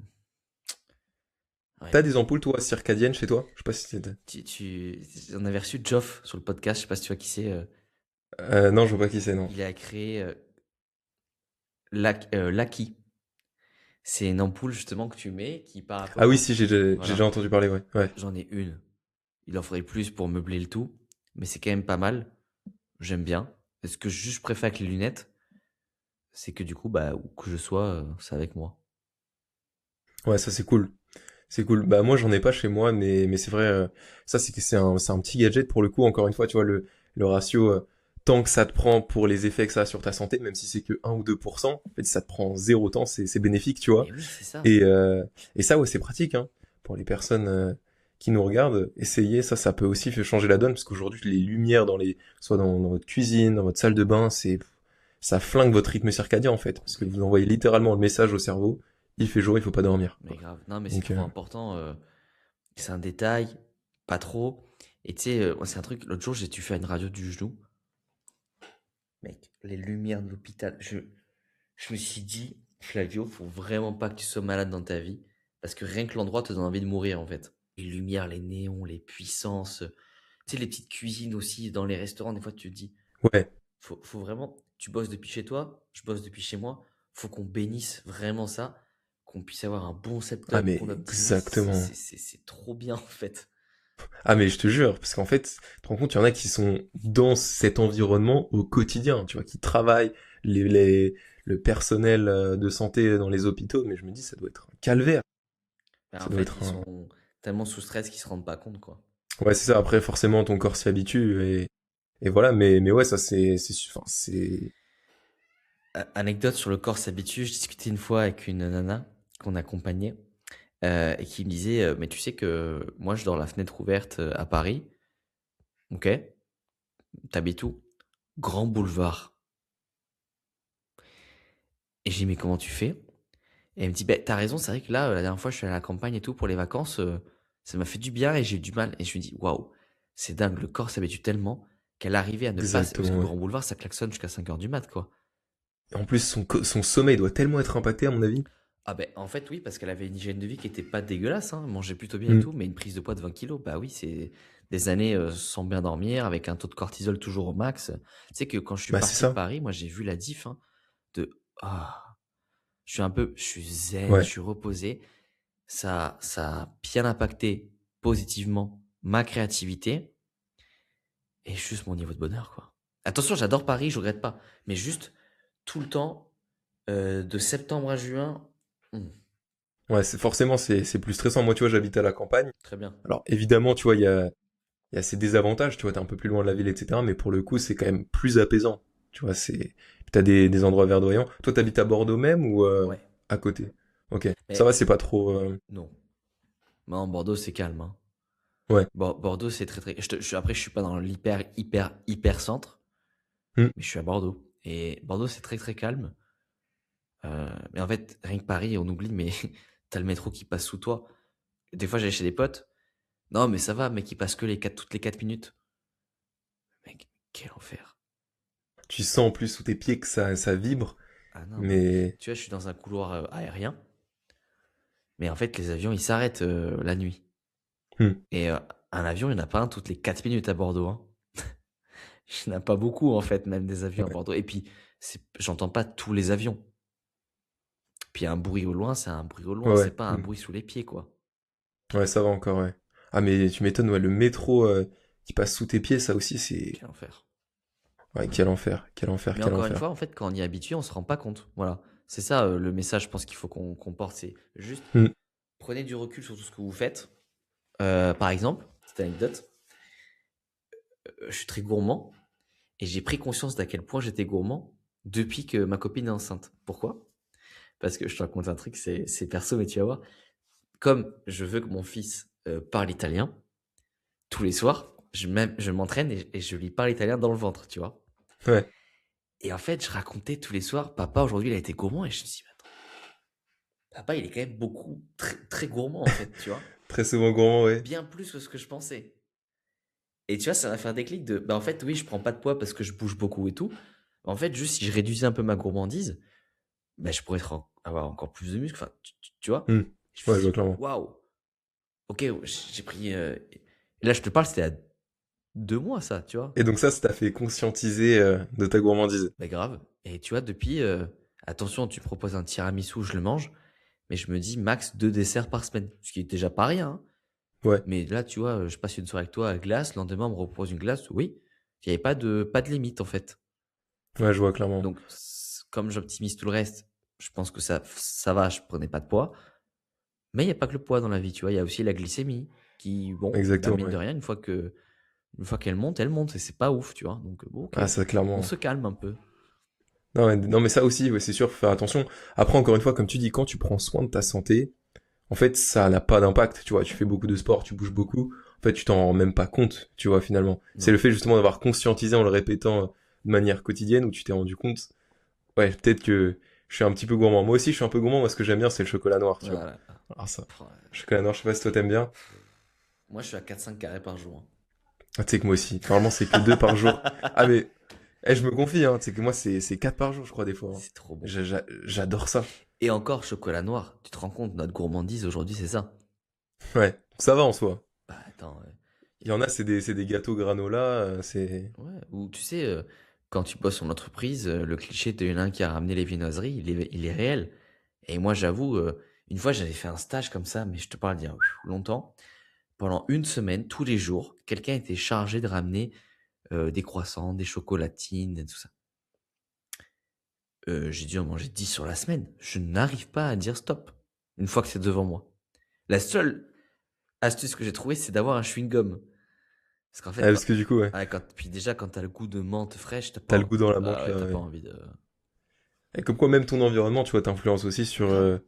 Ouais. T'as des ampoules, toi, circadiennes chez toi? Je sais pas si c'est... On avait reçu Geoff sur le podcast, je sais pas si tu vois qui c'est. Non, je vois pas qui c'est, non. Il a créé Lucky. C'est une ampoule justement que tu mets qui par Ah oui, rapport... si, j'ai déjà Voilà, entendu parler, ouais. Ouais. j'en ai une. Il en faudrait plus pour meubler le tout, mais c'est quand même pas mal. J'aime bien. Et ce que juste je préfère avec les lunettes, c'est que du coup, bah, où que je sois, c'est avec moi. Ouais, ça c'est cool. C'est cool. Bah moi j'en ai pas chez moi, mais c'est vrai, ça c'est que c'est un petit gadget pour le coup. Encore une fois, tu vois le ratio temps que ça te prend pour les effets que ça a sur ta santé, même si c'est que 1 ou 2%, en fait si ça te prend zéro temps, c'est bénéfique, tu vois. Mais oui, c'est ça. Et et ça ouais c'est pratique hein pour les personnes qui nous regardent. Essayez ça, ça peut aussi faire changer la donne parce qu'aujourd'hui les lumières soit dans votre cuisine, dans votre salle de bain, c'est ça flingue votre rythme circadien en fait parce que Mais, vous envoyez littéralement le message au cerveau, il fait jour, il faut pas dormir, mais quoi. grave. Non, mais c'est Donc trop important. C'est un détail, pas trop. Et tu sais, moi, c'est un truc. L'autre jour, j'ai dû faire une radio du genou. Mec, les lumières de l'hôpital. Je me suis dit, Flavio, faut vraiment pas que tu sois malade dans ta vie. Parce que rien que l'endroit te donne envie de mourir, en fait. Les lumières, les néons, les puissances. Tu sais, les petites cuisines aussi dans les restaurants. Des fois, tu te dis, ouais. faut vraiment. Tu bosses depuis chez toi, je bosse depuis chez moi. Faut qu'on bénisse vraiment ça. Qu'on puisse avoir un bon Ah setup, mais qu'on optimise. exactement. C'est trop bien, en fait. Ah mais je te jure, parce qu'en fait, tu te rends compte, il y en a qui sont dans cet environnement au quotidien, tu vois, qui travaillent, les, les, le personnel de santé dans les hôpitaux, mais je me dis, ça doit être un calvaire. Bah, Ça en doit fait, être ils un... sont tellement sous stress qu'ils se rendent pas compte, quoi. Ouais, c'est ça, après, forcément, ton corps s'y habitue, et voilà, mais ouais, ça enfin, c'est... Anecdote sur le corps s'habitue, je discutais une fois avec une nana qu'on accompagnait et qui me disait mais tu sais que moi je dors la fenêtre ouverte à Paris, ok? T'habites où? Grand Boulevard. Et j'ai dit mais comment tu fais? Et elle me dit bah t'as raison, c'est vrai que là la dernière fois je suis allé à la campagne et tout pour les vacances, ça m'a fait du bien et j'ai eu du mal. Et je me dis waouh, c'est dingue, le corps s'habitue tellement qu'elle arrivait à ne pas... Parce que Exactement, ouais. Grand Boulevard ça klaxonne jusqu'à 5 heures du mat quoi. En plus, son sommeil doit tellement être impacté, à mon avis. Ah ben en fait oui, parce qu'elle avait une hygiène de vie qui était pas dégueulasse, hein, elle mangeait plutôt bien et Hmm. tout, mais une prise de poids de 20 kilos, bah oui, c'est des années sans bien dormir, avec un taux de cortisol toujours au max. Tu sais que quand je suis Bah c'est parti de ça. Paris, moi j'ai vu la diff hein, de ah, je suis zen, je Ouais. suis reposé. Ça a bien impacté positivement ma créativité et juste mon niveau de bonheur quoi. Attention, j'adore Paris, je regrette pas, mais juste tout le temps de septembre à juin, Ouais, forcément, c'est plus stressant. Moi, tu vois, j'habite à la campagne. très bien. Alors, évidemment, tu vois, il y a ses désavantages, tu vois, t'es un peu plus loin de la ville, etc. Mais pour le coup, c'est quand même plus apaisant. Tu vois, t'as des endroits verdoyants. Toi, t'habites à Bordeaux même ou Ouais. à côté? Ok. Ça va, Mais c'est pas trop. non. Non, Bordeaux, c'est calme, hein. Ouais. Bordeaux, c'est très, très. Après, je suis pas dans l'hyper, hyper, hyper centre, Hmm. mais je suis à Bordeaux. Et Bordeaux, c'est très, très calme. Mais en fait, rien que Paris, on oublie, mais t'as le métro qui passe sous toi. Des fois, j'allais chez des potes. Non, mais ça va, mec, il passe que toutes les 4 minutes. Mec, quel enfer. Tu sens en plus sous tes pieds que ça vibre. Ah non, mais Mais tu vois, je suis dans un couloir aérien, mais en fait, les avions, ils s'arrêtent la nuit. hmm, Et un avion, il n'y en a pas un toutes les 4 minutes à Bordeaux, hein. Il n'y en a pas beaucoup, en fait, même des avions à ouais, Bordeaux. Et puis, j'entends pas tous les avions. Puis un bruit au loin, c'est un bruit au ouais, loin, c'est ouais, pas un bruit sous les pieds, quoi. ouais, ça va encore, ouais. Ah, mais tu m'étonnes, ouais, le métro qui passe sous tes pieds, ça aussi, c'est... Quel enfer. Ouais, quel enfer, quel enfer, Mais quel encore une enfer. fois, en fait, quand on y est habitué, on se rend pas compte. Voilà. C'est ça le message, je pense qu'il faut qu'on porte. C'est juste, Hmm, prenez du recul sur tout ce que vous faites. Par exemple, petite anecdote, je suis très gourmand et j'ai pris conscience d'à quel point j'étais gourmand depuis que ma copine est enceinte. Pourquoi? Parce que je te raconte un truc, c'est perso, mais tu vas voir. Comme je veux que mon fils parle italien, tous les soirs, je m'entraîne et je lui parle italien dans le ventre, tu vois. ouais, Et en fait, je racontais tous les soirs, papa, aujourd'hui, il a été gourmand. Et je me suis dit, attends, papa, il est quand même beaucoup, très, très gourmand, en fait, tu vois. très souvent gourmand, ouais. Bien plus que ce que je pensais. Et tu vois, ça m'a fait un déclic de, bah, en fait, oui, je prends pas de poids parce que je bouge beaucoup et tout. En fait, juste si je réduisais un peu ma gourmandise, bah, je pourrais avoir encore plus de muscles. Enfin, tu vois. Hmm, Je me ouais, je suis vois dit, clairement. waouh, ok, ouais, j'ai pris. Et là, je te parle, c'était à 2 mois, ça, tu vois. Et donc ça t'a fait conscientiser de ta gourmandise. Bah, grave. Et tu vois, depuis, attention, tu proposes un tiramisu, je le mange. Mais je me dis max 2 desserts par semaine. Ce qui est déjà pas rien, hein. Ouais, Mais là, tu vois, je passe une soirée avec toi à glace, le lendemain, on me repose une glace. Oui, il n'y avait pas de limite, en fait. ouais, je vois clairement. Donc, comme j'optimise tout le reste, je pense que ça va, je prenais pas de poids. Mais il n'y a pas que le poids dans la vie, tu vois. Il y a aussi la glycémie qui, bon, bah, Exactement, mine de ouais. rien, une fois qu'elle monte, elle monte. Et c'est pas ouf, tu vois. Donc, bon, ok, Ah, ça, on clairement. se calme un peu. Non, non, mais ça aussi, ouais, c'est sûr, faut faire attention. Après, encore une fois, comme tu dis, quand tu prends soin de ta santé, en fait, ça n'a pas d'impact, tu vois. Tu fais beaucoup de sport, tu bouges beaucoup. En fait, tu t'en rends même pas compte, tu vois, finalement. C'est Non. le fait justement d'avoir conscientisé en le répétant de manière quotidienne où tu t'es rendu compte. Ouais, peut-être que je suis un petit peu gourmand. Moi aussi, je suis un peu gourmand. Moi, ce que j'aime bien, c'est le chocolat noir, tu vois. Voilà. Alors ça, Pff, chocolat noir, je sais pas si toi t'aimes bien. moi, je suis à 4-5 carrés par jour, hein. Ah, tu sais que moi aussi. Normalement, c'est que deux par jour. Ah, mais je me confie, hein. Tu sais que moi, c'est quatre par jour, je crois, des fois, hein. C'est trop bon. J'adore ça. Et encore, chocolat noir. Tu te rends compte, notre gourmandise aujourd'hui, c'est ça. Ouais, ça va en soi. Bah, attends. Il y en a, c'est des gâteaux granola, c'est... Ouais. Ou tu sais, quand tu bosses en entreprise, le cliché de l'un qui a ramené les viennoiseries, il est réel. Et moi, j'avoue, une fois, j'avais fait un stage comme ça, mais je te parle d'il y a longtemps. Pendant une semaine, tous les jours, quelqu'un était chargé de ramener des croissants, des chocolatines, et tout ça. J'ai dû en manger 10 sur la semaine. Je n'arrive pas à dire stop une fois que c'est devant moi. La seule astuce que j'ai trouvée, c'est d'avoir un chewing-gum. Parce qu'en fait, Ah, parce que du coup, ouais, ouais, puis déjà, quand t'as le goût de menthe fraîche, t'as le goût dans la ah menthe, ouais, là, t'as pas ouais. envie de. Et comme quoi, même ton environnement, tu vois, t'influence aussi Grave.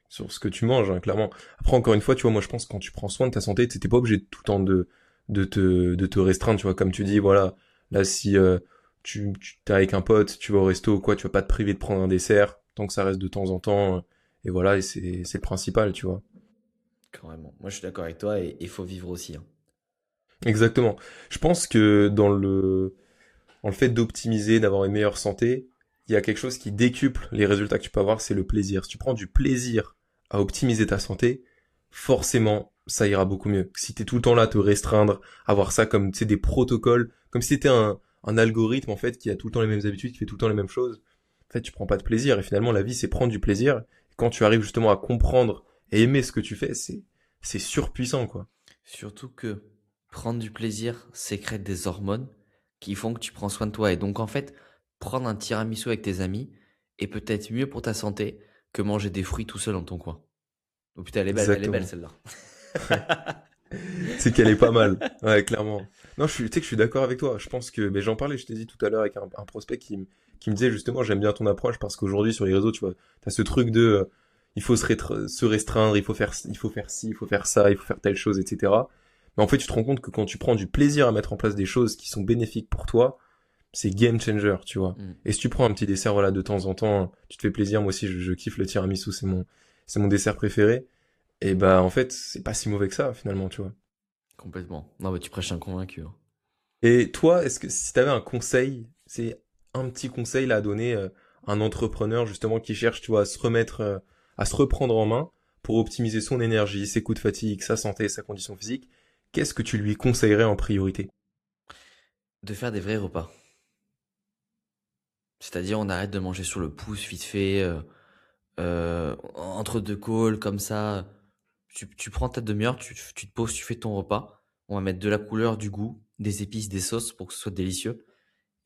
sur ce que tu manges, hein, clairement. Après, encore une fois, tu vois, moi, je pense que quand tu prends soin de ta santé, t'es pas obligé tout le temps de te restreindre, tu vois, comme tu dis, voilà. Là, si tu t'es avec un pote, tu vas au resto ou quoi, tu vas pas te priver de prendre un dessert, tant que ça reste de temps en temps, et voilà, et c'est le principal, tu vois. Carrément. Moi, je suis d'accord avec toi et il faut vivre aussi, hein. Exactement. Je pense que dans le fait d'optimiser, d'avoir une meilleure santé, il y a quelque chose qui décuple les résultats que tu peux avoir, c'est le plaisir. Si tu prends du plaisir à optimiser ta santé, forcément, ça ira beaucoup mieux. Si t'es tout le temps là à te restreindre, avoir ça comme, tu sais, des protocoles, comme si c'était un algorithme, en fait, qui a tout le temps les mêmes habitudes, qui fait tout le temps les mêmes choses, en fait, tu prends pas de plaisir. Et finalement, la vie, c'est prendre du plaisir. Et quand tu arrives justement à comprendre et aimer ce que tu fais, c'est surpuissant, quoi. Surtout que prendre du plaisir sécrète des hormones qui font que tu prends soin de toi. Et donc, en fait, prendre un tiramisu avec tes amis est peut-être mieux pour ta santé que manger des fruits tout seul dans ton coin. Oh putain, elle est belle Exactement. celle-là. C'est qu'elle est pas mal. Ouais, clairement. Non, tu sais que je suis d'accord avec toi. Je pense que, mais j'en parlais, je t'ai dit tout à l'heure avec un prospect qui me disait justement, j'aime bien ton approche parce qu'aujourd'hui sur les réseaux, tu vois, t'as ce truc de, il faut se restreindre, il faut faire ci, il faut faire ça, il faut faire telle chose, etc. Mais en fait, tu te rends compte que quand tu prends du plaisir à mettre en place des choses qui sont bénéfiques pour toi, c'est game changer, tu vois. Mm. Et si tu prends un petit dessert, voilà, de temps en temps, tu te fais plaisir. Moi aussi, je kiffe le tiramisu, c'est mon dessert préféré. Et bah, en fait, c'est pas si mauvais que ça, finalement, tu vois. Complètement. Non, mais tu prêches un convaincu, hein. Et toi, est-ce que si t'avais un conseil, c'est un petit conseil là à donner, un entrepreneur justement qui cherche, tu vois, à se remettre, à se reprendre en main pour optimiser son énergie, ses coups de fatigue, sa santé, sa condition physique, qu'est-ce que tu lui conseillerais en priorité? De faire des vrais repas. C'est-à-dire, on arrête de manger sur le pouce vite fait, entre deux calls, comme ça. Tu prends ta demi-heure, tu te poses, tu fais ton repas. On va mettre de la couleur, du goût, des épices, des sauces pour que ce soit délicieux.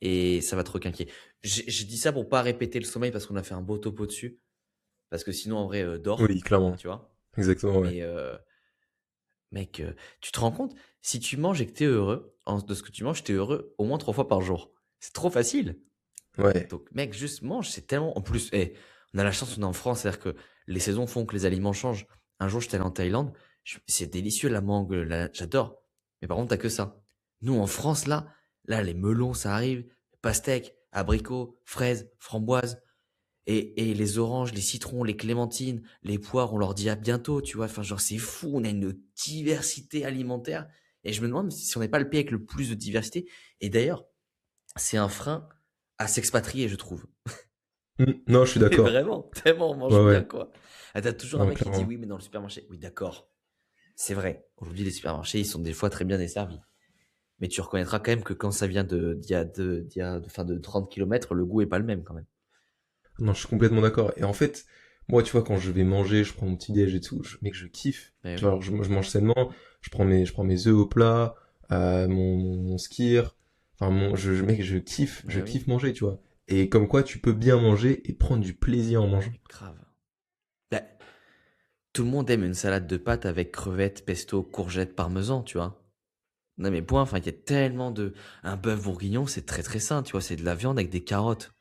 Et ça va te requinquer. J'ai dit ça pour pas répéter le sommeil parce qu'on a fait un beau topo dessus. Parce que sinon, en vrai, dors, Oui, clairement. tu vois. Exactement, ouais. Mais mec, tu te rends compte, si tu manges et que t'es heureux, de ce que tu manges, t'es heureux au moins 3 fois par jour. C'est trop facile. Ouais. Donc, mec, juste mange, c'est tellement. En plus, on a la chance, on est en France, c'est-à-dire que les saisons font que les aliments changent. Un jour, j'étais allé en Thaïlande, c'est délicieux la mangue, j'adore. Mais par contre, t'as que ça. Nous, en France, là, les melons, ça arrive, pastèques, abricots, fraises, framboises, et les oranges, les citrons, les clémentines, les poires, on leur dit à bientôt, tu vois. Enfin, genre, c'est fou, on a une diversité alimentaire. Et je me demande si on n'est pas le pays avec le plus de diversité. Et d'ailleurs, c'est un frein à s'expatrier, je trouve. Non, je suis Mais d'accord. vraiment, tellement on Ouais, mange bien, ouais. quoi. Ah, t'as toujours un Non, mec qui dit clairement. oui, mais dans le supermarché. Oui, d'accord. C'est vrai. Aujourd'hui, les supermarchés, ils sont des fois très bien desservis. Mais tu reconnaîtras quand même que quand ça vient de 30 kilomètres, le goût est pas le même quand même. Non, je suis complètement d'accord. Et en fait, moi, tu vois, quand je vais manger, je prends mon petit déj et tout, mec, je kiffe. Mais Tu vois, oui. alors, je mange sainement, je prends mes œufs au plat, mon skyr. Enfin, mec, je Mais oui. kiffe manger, tu vois. Et comme quoi, tu peux bien manger et prendre du plaisir en mangeant. Mais grave. Bah, tout le monde aime une salade de pâtes avec crevettes, pesto, courgettes, parmesan, tu vois. Non mais point, enfin, il y a tellement de... Un bœuf bourguignon, c'est très très sain, tu vois. C'est de la viande avec des carottes.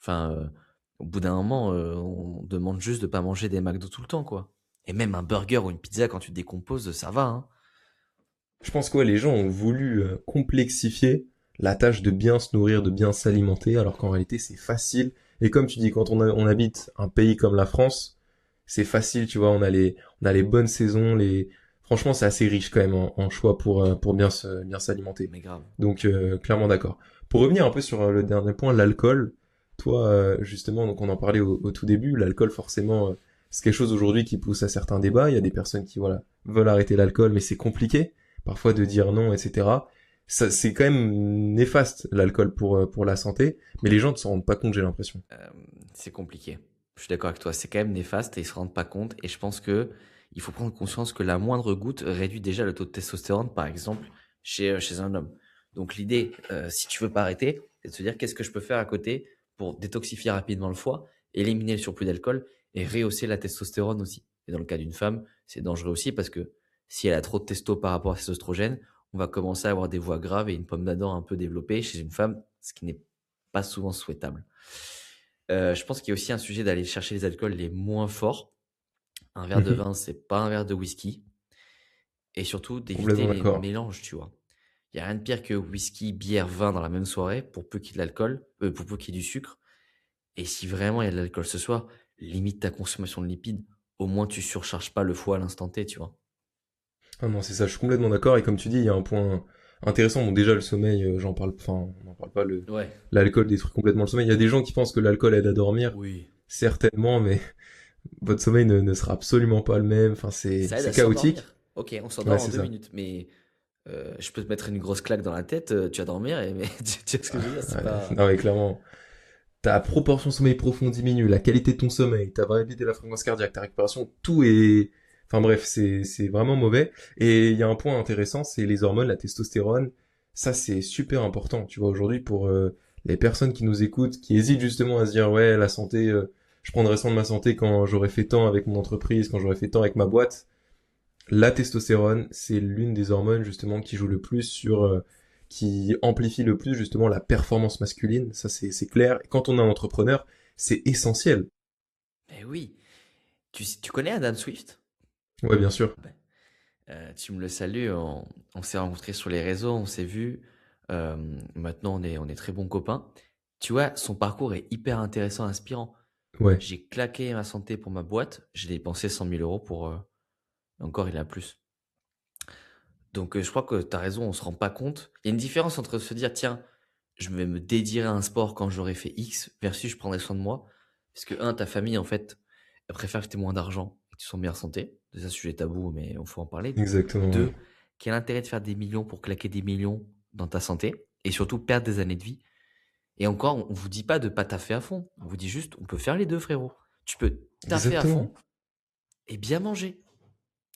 Enfin, au bout d'un moment, on demande juste de pas manger des McDo tout le temps, quoi. Et même un burger ou une pizza, quand tu décomposes, ça va, hein. Je pense que ouais, les gens ont voulu complexifier la tâche de bien se nourrir, de bien s'alimenter, alors qu'en réalité, c'est facile. Et comme tu dis, quand on habite un pays comme la France, c'est facile, tu vois, on a les bonnes saisons, franchement, c'est assez riche quand même en choix pour bien s'alimenter. Mais grave. Donc, clairement d'accord. Pour revenir un peu sur le dernier point, l'alcool, toi, justement, donc on en parlait au tout début, l'alcool, forcément, c'est quelque chose aujourd'hui qui pousse à certains débats. Il y a des personnes qui, voilà, veulent arrêter l'alcool, mais c'est compliqué, parfois de dire non, etc. Ça, c'est quand même néfaste, l'alcool, pour la santé, mais les gens ne s'en rendent pas compte, j'ai l'impression. Euh, c'est compliqué. Je suis d'accord avec toi. C'est quand même néfaste et ils se rendent pas compte. Et je pense que il faut prendre conscience que la moindre goutte réduit déjà le taux de testostérone, par exemple, chez un homme. Donc l'idée, si tu veux pas arrêter, c'est de se dire qu'est-ce que je peux faire à côté pour détoxifier rapidement le foie, éliminer le surplus d'alcool et rehausser la testostérone aussi. Et dans le cas d'une femme, c'est dangereux aussi parce que si elle a trop de testo par rapport à ses oestrogènes, on va commencer à avoir des voies graves et une pomme d'Adam un peu développée chez une femme, ce qui n'est pas souvent souhaitable. Je pense qu'il y a aussi un sujet d'aller chercher les alcools les moins forts. Un verre de Mhm. vin, c'est pas un verre de whisky. Et surtout, d'éviter Complètement les d'accord. mélanges, tu vois. Il y a rien de pire que whisky, bière, vin dans la même soirée, pour peu qu'il y ait de l'alcool, pour peu qu'il y ait du sucre. Et si vraiment il y a de l'alcool ce soir, limite ta consommation de lipides. Au moins, tu surcharges pas le foie à l'instant T, tu vois. Ah non, c'est ça, je suis complètement d'accord. Et comme tu dis, il y a un point intéressant. Bon, déjà, le sommeil, enfin, on n'en parle pas, Ouais. l'alcool détruit complètement le sommeil. Il y a des gens qui pensent que l'alcool aide à dormir. Oui. Certainement, mais votre sommeil ne sera absolument pas le même. Enfin, Ça aide c'est à chaotique. s'endormir. Ok, on Ouais, s'endort en c'est deux ça. minutes, mais je peux te mettre une grosse claque dans la tête, tu vas dormir, mais tu vois ce que je veux dire, c'est Ouais, pas... non, mais clairement, ta proportion sommeil profond diminue, la qualité de ton sommeil, ta variabilité de la fréquence cardiaque, ta récupération, tout est... Enfin bref, c'est vraiment mauvais. Et il y a un point intéressant, c'est les hormones, la testostérone. Ça, c'est super important, tu vois, aujourd'hui, pour les personnes qui nous écoutent, qui hésitent justement à se dire, ouais, la santé, je prendrai soin de ma santé quand j'aurai fait tant avec mon entreprise, quand j'aurai fait tant avec ma boîte. La testostérone, c'est l'une des hormones justement qui joue le plus qui amplifie le plus justement la performance masculine. Ça, c'est clair. Et quand on est un entrepreneur, c'est essentiel. Mais oui. Tu connais Adam Swift? Ouais, bien sûr. Ben, tu me le salues, on s'est rencontrés sur les réseaux, on s'est vus. Maintenant, on est très bons copains. Tu vois, son parcours est hyper intéressant, inspirant. Ouais. J'ai claqué ma santé pour ma boîte, j'ai dépensé 100 000 euros pour... encore, il a plus. Donc, je crois que tu as raison, on se rend pas compte. Il y a une différence entre se dire, tiens, je vais me dédier à un sport quand j'aurai fait X versus je prendrai soin de moi. Parce que, ta famille, en fait, elle préfère que tu aies moins d'argent et que tu sois en meilleure santé. C'est un sujet tabou, mais il faut en parler. Exactement, ouais. Deux, quel intérêt de faire des millions pour claquer des millions dans ta santé et surtout perdre des années de vie. Et encore, on vous dit pas de pas taffer à fond. On vous dit juste, on peut faire les deux, frérot. Tu peux taffer à Exactement. fond et bien manger.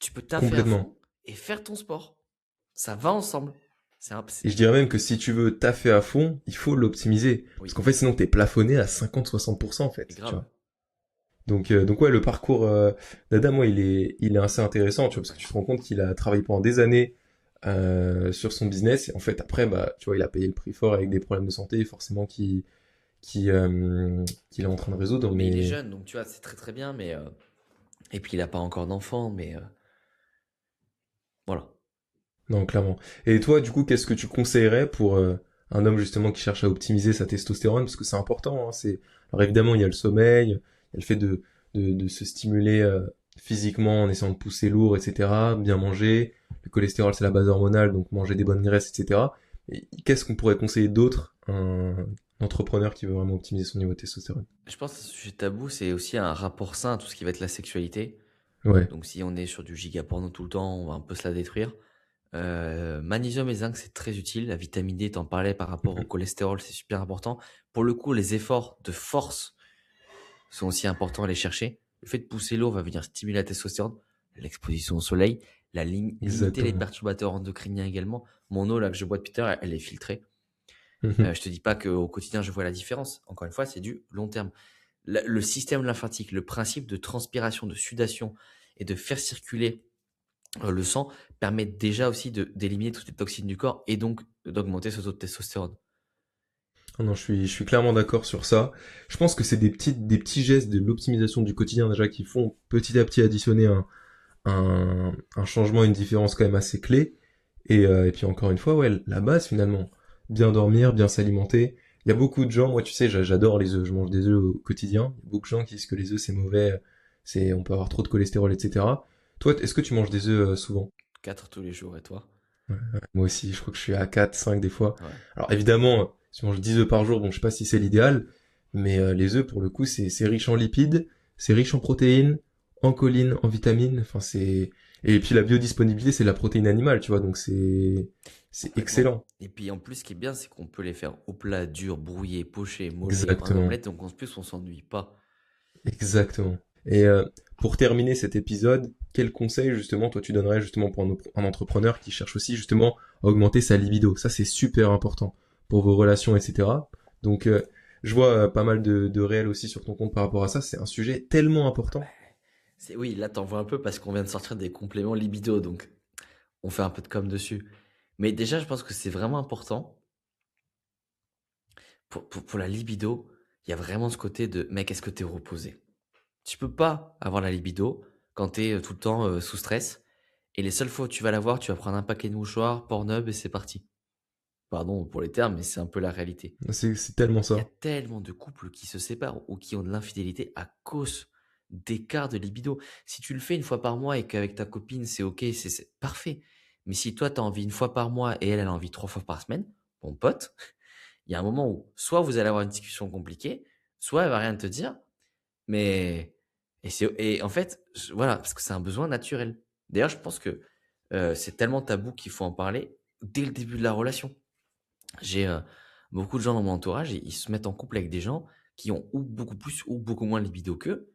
Tu peux taffer à Complètement. fond et faire ton sport. Ça va ensemble. Et je dirais même que si tu veux taffer à fond, il faut l'optimiser. Parce Oui, qu'en fait, sinon, t'es plafonné à 50-60% en c'est fait, tu grave. vois. Donc ouais, le parcours d'Adam, moi, il est assez intéressant, tu vois, parce que tu te rends compte qu'il a travaillé pendant des années sur son business. Et en fait, après, bah, tu vois, il a payé le prix fort avec des problèmes de santé, forcément, qu'il est en train de résoudre. Mais il est Mais jeune, donc tu vois, c'est très très bien. Mais et puis il n'a pas encore d'enfant, mais voilà. non, clairement. Et toi, du coup, qu'est-ce que tu conseillerais pour un homme justement qui cherche à optimiser sa testostérone? Parce que c'est important, hein, Alors évidemment, il y a le sommeil, il y a le fait de se stimuler physiquement en essayant de pousser lourd, etc. Bien manger. Le cholestérol, c'est la base hormonale, donc manger des bonnes graisses, etc. Et qu'est-ce qu'on pourrait conseiller d'autre à un entrepreneur qui veut vraiment optimiser son niveau de testostérone? Je pense que ce sujet tabou, c'est aussi un rapport sain à tout ce qui va être la sexualité. Ouais. Donc si on est sur du giga porno tout le temps, on va un peu se la détruire. Magnésium et zinc, c'est très utile. La vitamine D, t'en parlais par rapport au Mhm. cholestérol, c'est super important. Pour le coup, les efforts de force sont aussi importants à aller chercher. Le fait de pousser lourd va venir stimuler la testostérone, l'exposition au soleil, limiter les Exactement. perturbateurs endocriniens également. Mon eau là que je bois depuis tout à l'heure, elle est filtrée. Mhm. Je te dis pas qu'au quotidien je vois la différence. Encore une fois, c'est du long terme. Le système lymphatique, le principe de transpiration, de sudation et de faire circuler le sang permet déjà aussi d'éliminer toutes les toxines du corps et donc d'augmenter ce taux de testostérone. Ah non, je suis clairement d'accord sur ça. Je pense que c'est des petits gestes de l'optimisation du quotidien déjà qui font petit à petit additionner un changement, une différence quand même assez clé. Et puis encore une fois, ouais, la base finalement. Bien dormir, bien s'alimenter. Il y a beaucoup de gens, moi tu sais, j'adore les œufs, je mange des œufs au quotidien. Il y a beaucoup de gens qui disent que les œufs c'est mauvais, on peut avoir trop de cholestérol, etc. Toi, est-ce que tu manges des œufs souvent? 4 tous les jours et toi? Moi aussi, je crois que je suis à 4, 5 des fois. Ouais. Alors évidemment, si on mange 10 œufs par jour, bon, je sais pas si c'est l'idéal, mais les œufs, pour le coup, c'est riche en lipides, c'est riche en protéines, en collines, en vitamines, enfin c'est... Et puis la biodisponibilité, c'est de la protéine animale, tu vois, donc c'est Complètement. excellent. Et puis en plus, ce qui est bien, c'est qu'on peut les faire au plat, dur, brouillé, poché, mollet, en Exactement. omelette, donc en plus on s'ennuie pas. Exactement. Et pour terminer cet épisode, quel conseil justement toi tu donnerais justement pour un entrepreneur qui cherche aussi justement à augmenter sa libido? Ça c'est super important pour vos relations, etc. Donc je vois pas mal de réels aussi sur ton compte par rapport à ça. C'est un sujet tellement important. Oui, là t'en vois un peu parce qu'on vient de sortir des compléments libido, donc on fait un peu de com dessus. Mais déjà, je pense que c'est vraiment important pour la libido. Il y a vraiment ce côté de mec, est-ce que t'es reposé? Tu peux pas avoir la libido quand t'es tout le temps sous stress. Et les seules fois où tu vas l'avoir, tu vas prendre un paquet de mouchoirs, Pornhub et c'est parti. Pardon pour les termes, mais c'est un peu la réalité. C'est tellement Il y a ça. tellement de couples qui se séparent ou qui ont de l'infidélité à cause d'écart de libido. Si tu le fais une fois par mois et qu'avec ta copine c'est ok, c'est parfait. Mais si toi t'as envie une fois par mois et elle a envie 3 fois par semaine, mon pote, il y a un moment où soit vous allez avoir une discussion compliquée, soit elle va rien te dire, mais et en fait, voilà, parce que c'est un besoin naturel. D'ailleurs, je pense que c'est tellement tabou qu'il faut en parler dès le début de la relation. J'ai beaucoup de gens dans mon entourage, ils se mettent en couple avec des gens qui ont ou beaucoup plus ou beaucoup moins de libido qu'eux.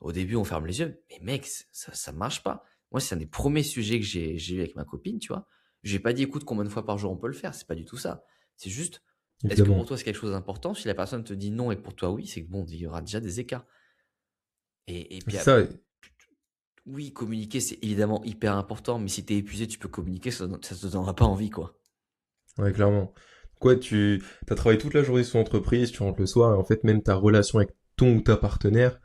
Au début, on ferme les yeux, mais mec, ça marche pas. Moi, c'est un des premiers sujets que j'ai eu avec ma copine, tu vois. J'ai pas dit, écoute, combien de fois par jour on peut le faire, c'est pas du tout ça. C'est juste, est-ce que pour Évidemment. toi c'est quelque chose d'important? Si la personne te dit non et que pour toi oui, c'est que bon, il y aura déjà des écarts. Et C'est puis, ça. oui, communiquer, c'est évidemment hyper important, mais si t'es épuisé, tu peux communiquer, ça te donnera pas envie, quoi. Ouais, clairement. Quoi, tu as travaillé toute la journée sur l'entreprise, tu rentres le soir et en fait même ta relation avec ton ou ta partenaire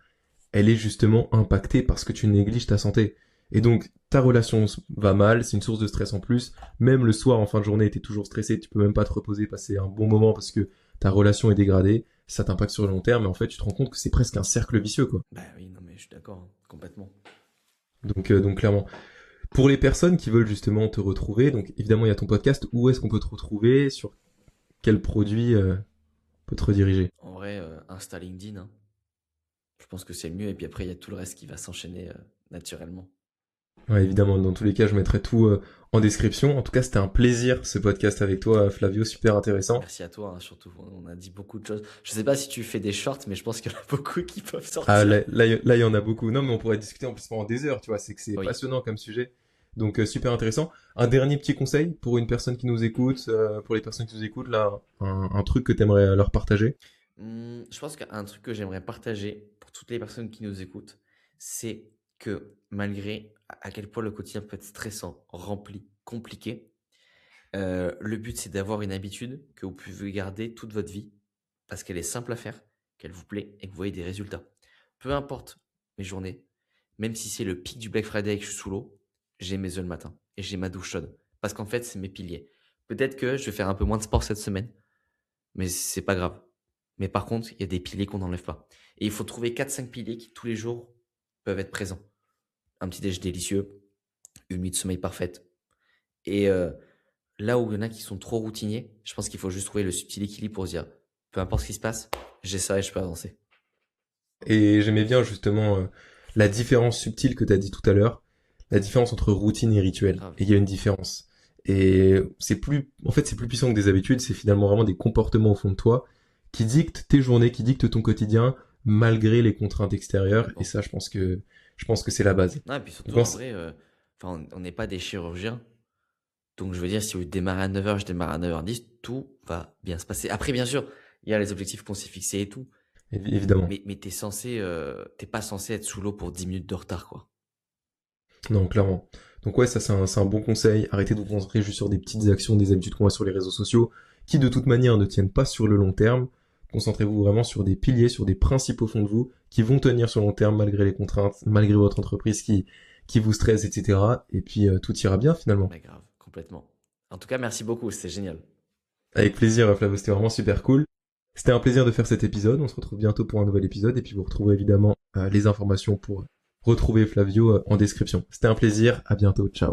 elle est justement impactée parce que tu négliges ta santé. Et donc, ta relation va mal, c'est une source de stress en plus. Même le soir, en fin de journée, t'es toujours stressé, tu peux même pas te reposer, passer un bon moment parce que ta relation est dégradée. Ça t'impacte sur le long terme, et en fait, tu te rends compte que c'est presque un cercle vicieux, quoi. Bah oui, non, mais je suis d'accord, hein, complètement. Donc clairement. Pour les personnes qui veulent justement te retrouver, donc évidemment, il y a ton podcast. Où est-ce qu'on peut te retrouver? Sur quel produit peut te rediriger? En vrai, Insta, LinkedIn, hein. Je pense que c'est le mieux. Et puis après, il y a tout le reste qui va s'enchaîner naturellement. Ouais, évidemment, dans tous les cas, je mettrai tout en description. En tout cas, c'était un plaisir ce podcast avec toi, Flavio, super intéressant. Merci à toi, hein, surtout. On a dit beaucoup de choses. Je sais pas si tu fais des shorts, mais je pense qu'il y en a beaucoup qui peuvent Ah, sortir. là, il y en a beaucoup. Non, mais on pourrait discuter en plus pendant des heures, tu vois, c'est que c'est Oui. passionnant comme sujet. Donc, super intéressant. Un dernier petit conseil pour une personne qui nous écoute, pour les personnes qui nous écoutent, là, un truc que tu aimerais leur partager. Je pense qu'un truc que j'aimerais partager pour toutes les personnes qui nous écoutent, c'est que malgré à quel point le quotidien peut être stressant, rempli, compliqué, le but c'est d'avoir une habitude que vous pouvez garder toute votre vie parce qu'elle est simple à faire, qu'elle vous plaît et que vous voyez des résultats. Peu importe mes journées, même si c'est le pic du Black Friday et que je suis sous l'eau, j'ai mes œufs le matin et j'ai ma douche chaude parce qu'en fait c'est mes piliers. Peut-être que je vais faire un peu moins de sport cette semaine, mais c'est pas grave. Mais par contre, il y a des piliers qu'on n'enlève pas. Et il faut trouver 4-5 piliers qui, tous les jours, peuvent être présents. Un petit déj délicieux, une nuit de sommeil parfaite. Et là où il y en a qui sont trop routiniers, je pense qu'il faut juste trouver le subtil équilibre pour se dire, peu importe ce qui se passe, j'ai ça et je peux avancer. Et j'aimais bien justement la différence subtile que tu as dit tout à l'heure, la différence entre routine et rituel. Grave. Et il y a une différence. Et en fait, c'est plus puissant que des habitudes, c'est finalement vraiment des comportements au fond de toi qui dictent tes journées, qui dictent ton quotidien, malgré les contraintes extérieures. Et Complètement. ça, je pense que c'est la base. Non, et puis Donc, surtout, en vrai, on n'est pas des chirurgiens. Donc, je veux dire, si vous démarrez à 9h, je démarre à 9h10, tout va bien se passer. Après, bien sûr, il y a les objectifs qu'on s'est fixés et tout. évidemment. Mais t'es pas censé être sous l'eau pour 10 minutes de retard, quoi. Non, clairement. Donc ouais, ça c'est un bon conseil. Arrêtez de vous concentrer juste sur des petites actions, des habitudes qu'on voit sur les réseaux sociaux, qui de toute manière ne tiennent pas sur le long terme. Concentrez-vous vraiment sur des piliers, sur des principes au fond de vous, qui vont tenir sur le long terme malgré les contraintes, malgré votre entreprise qui vous stresse, etc. Et puis tout ira bien finalement. Ouais, grave, complètement. En tout cas, merci beaucoup, c'était génial. Avec plaisir, Flavio, c'était vraiment super cool. C'était un plaisir de faire cet épisode. On se retrouve bientôt pour un nouvel épisode. Et puis vous retrouverez évidemment les informations pour retrouver Flavio en description. C'était un plaisir. À bientôt. Ciao.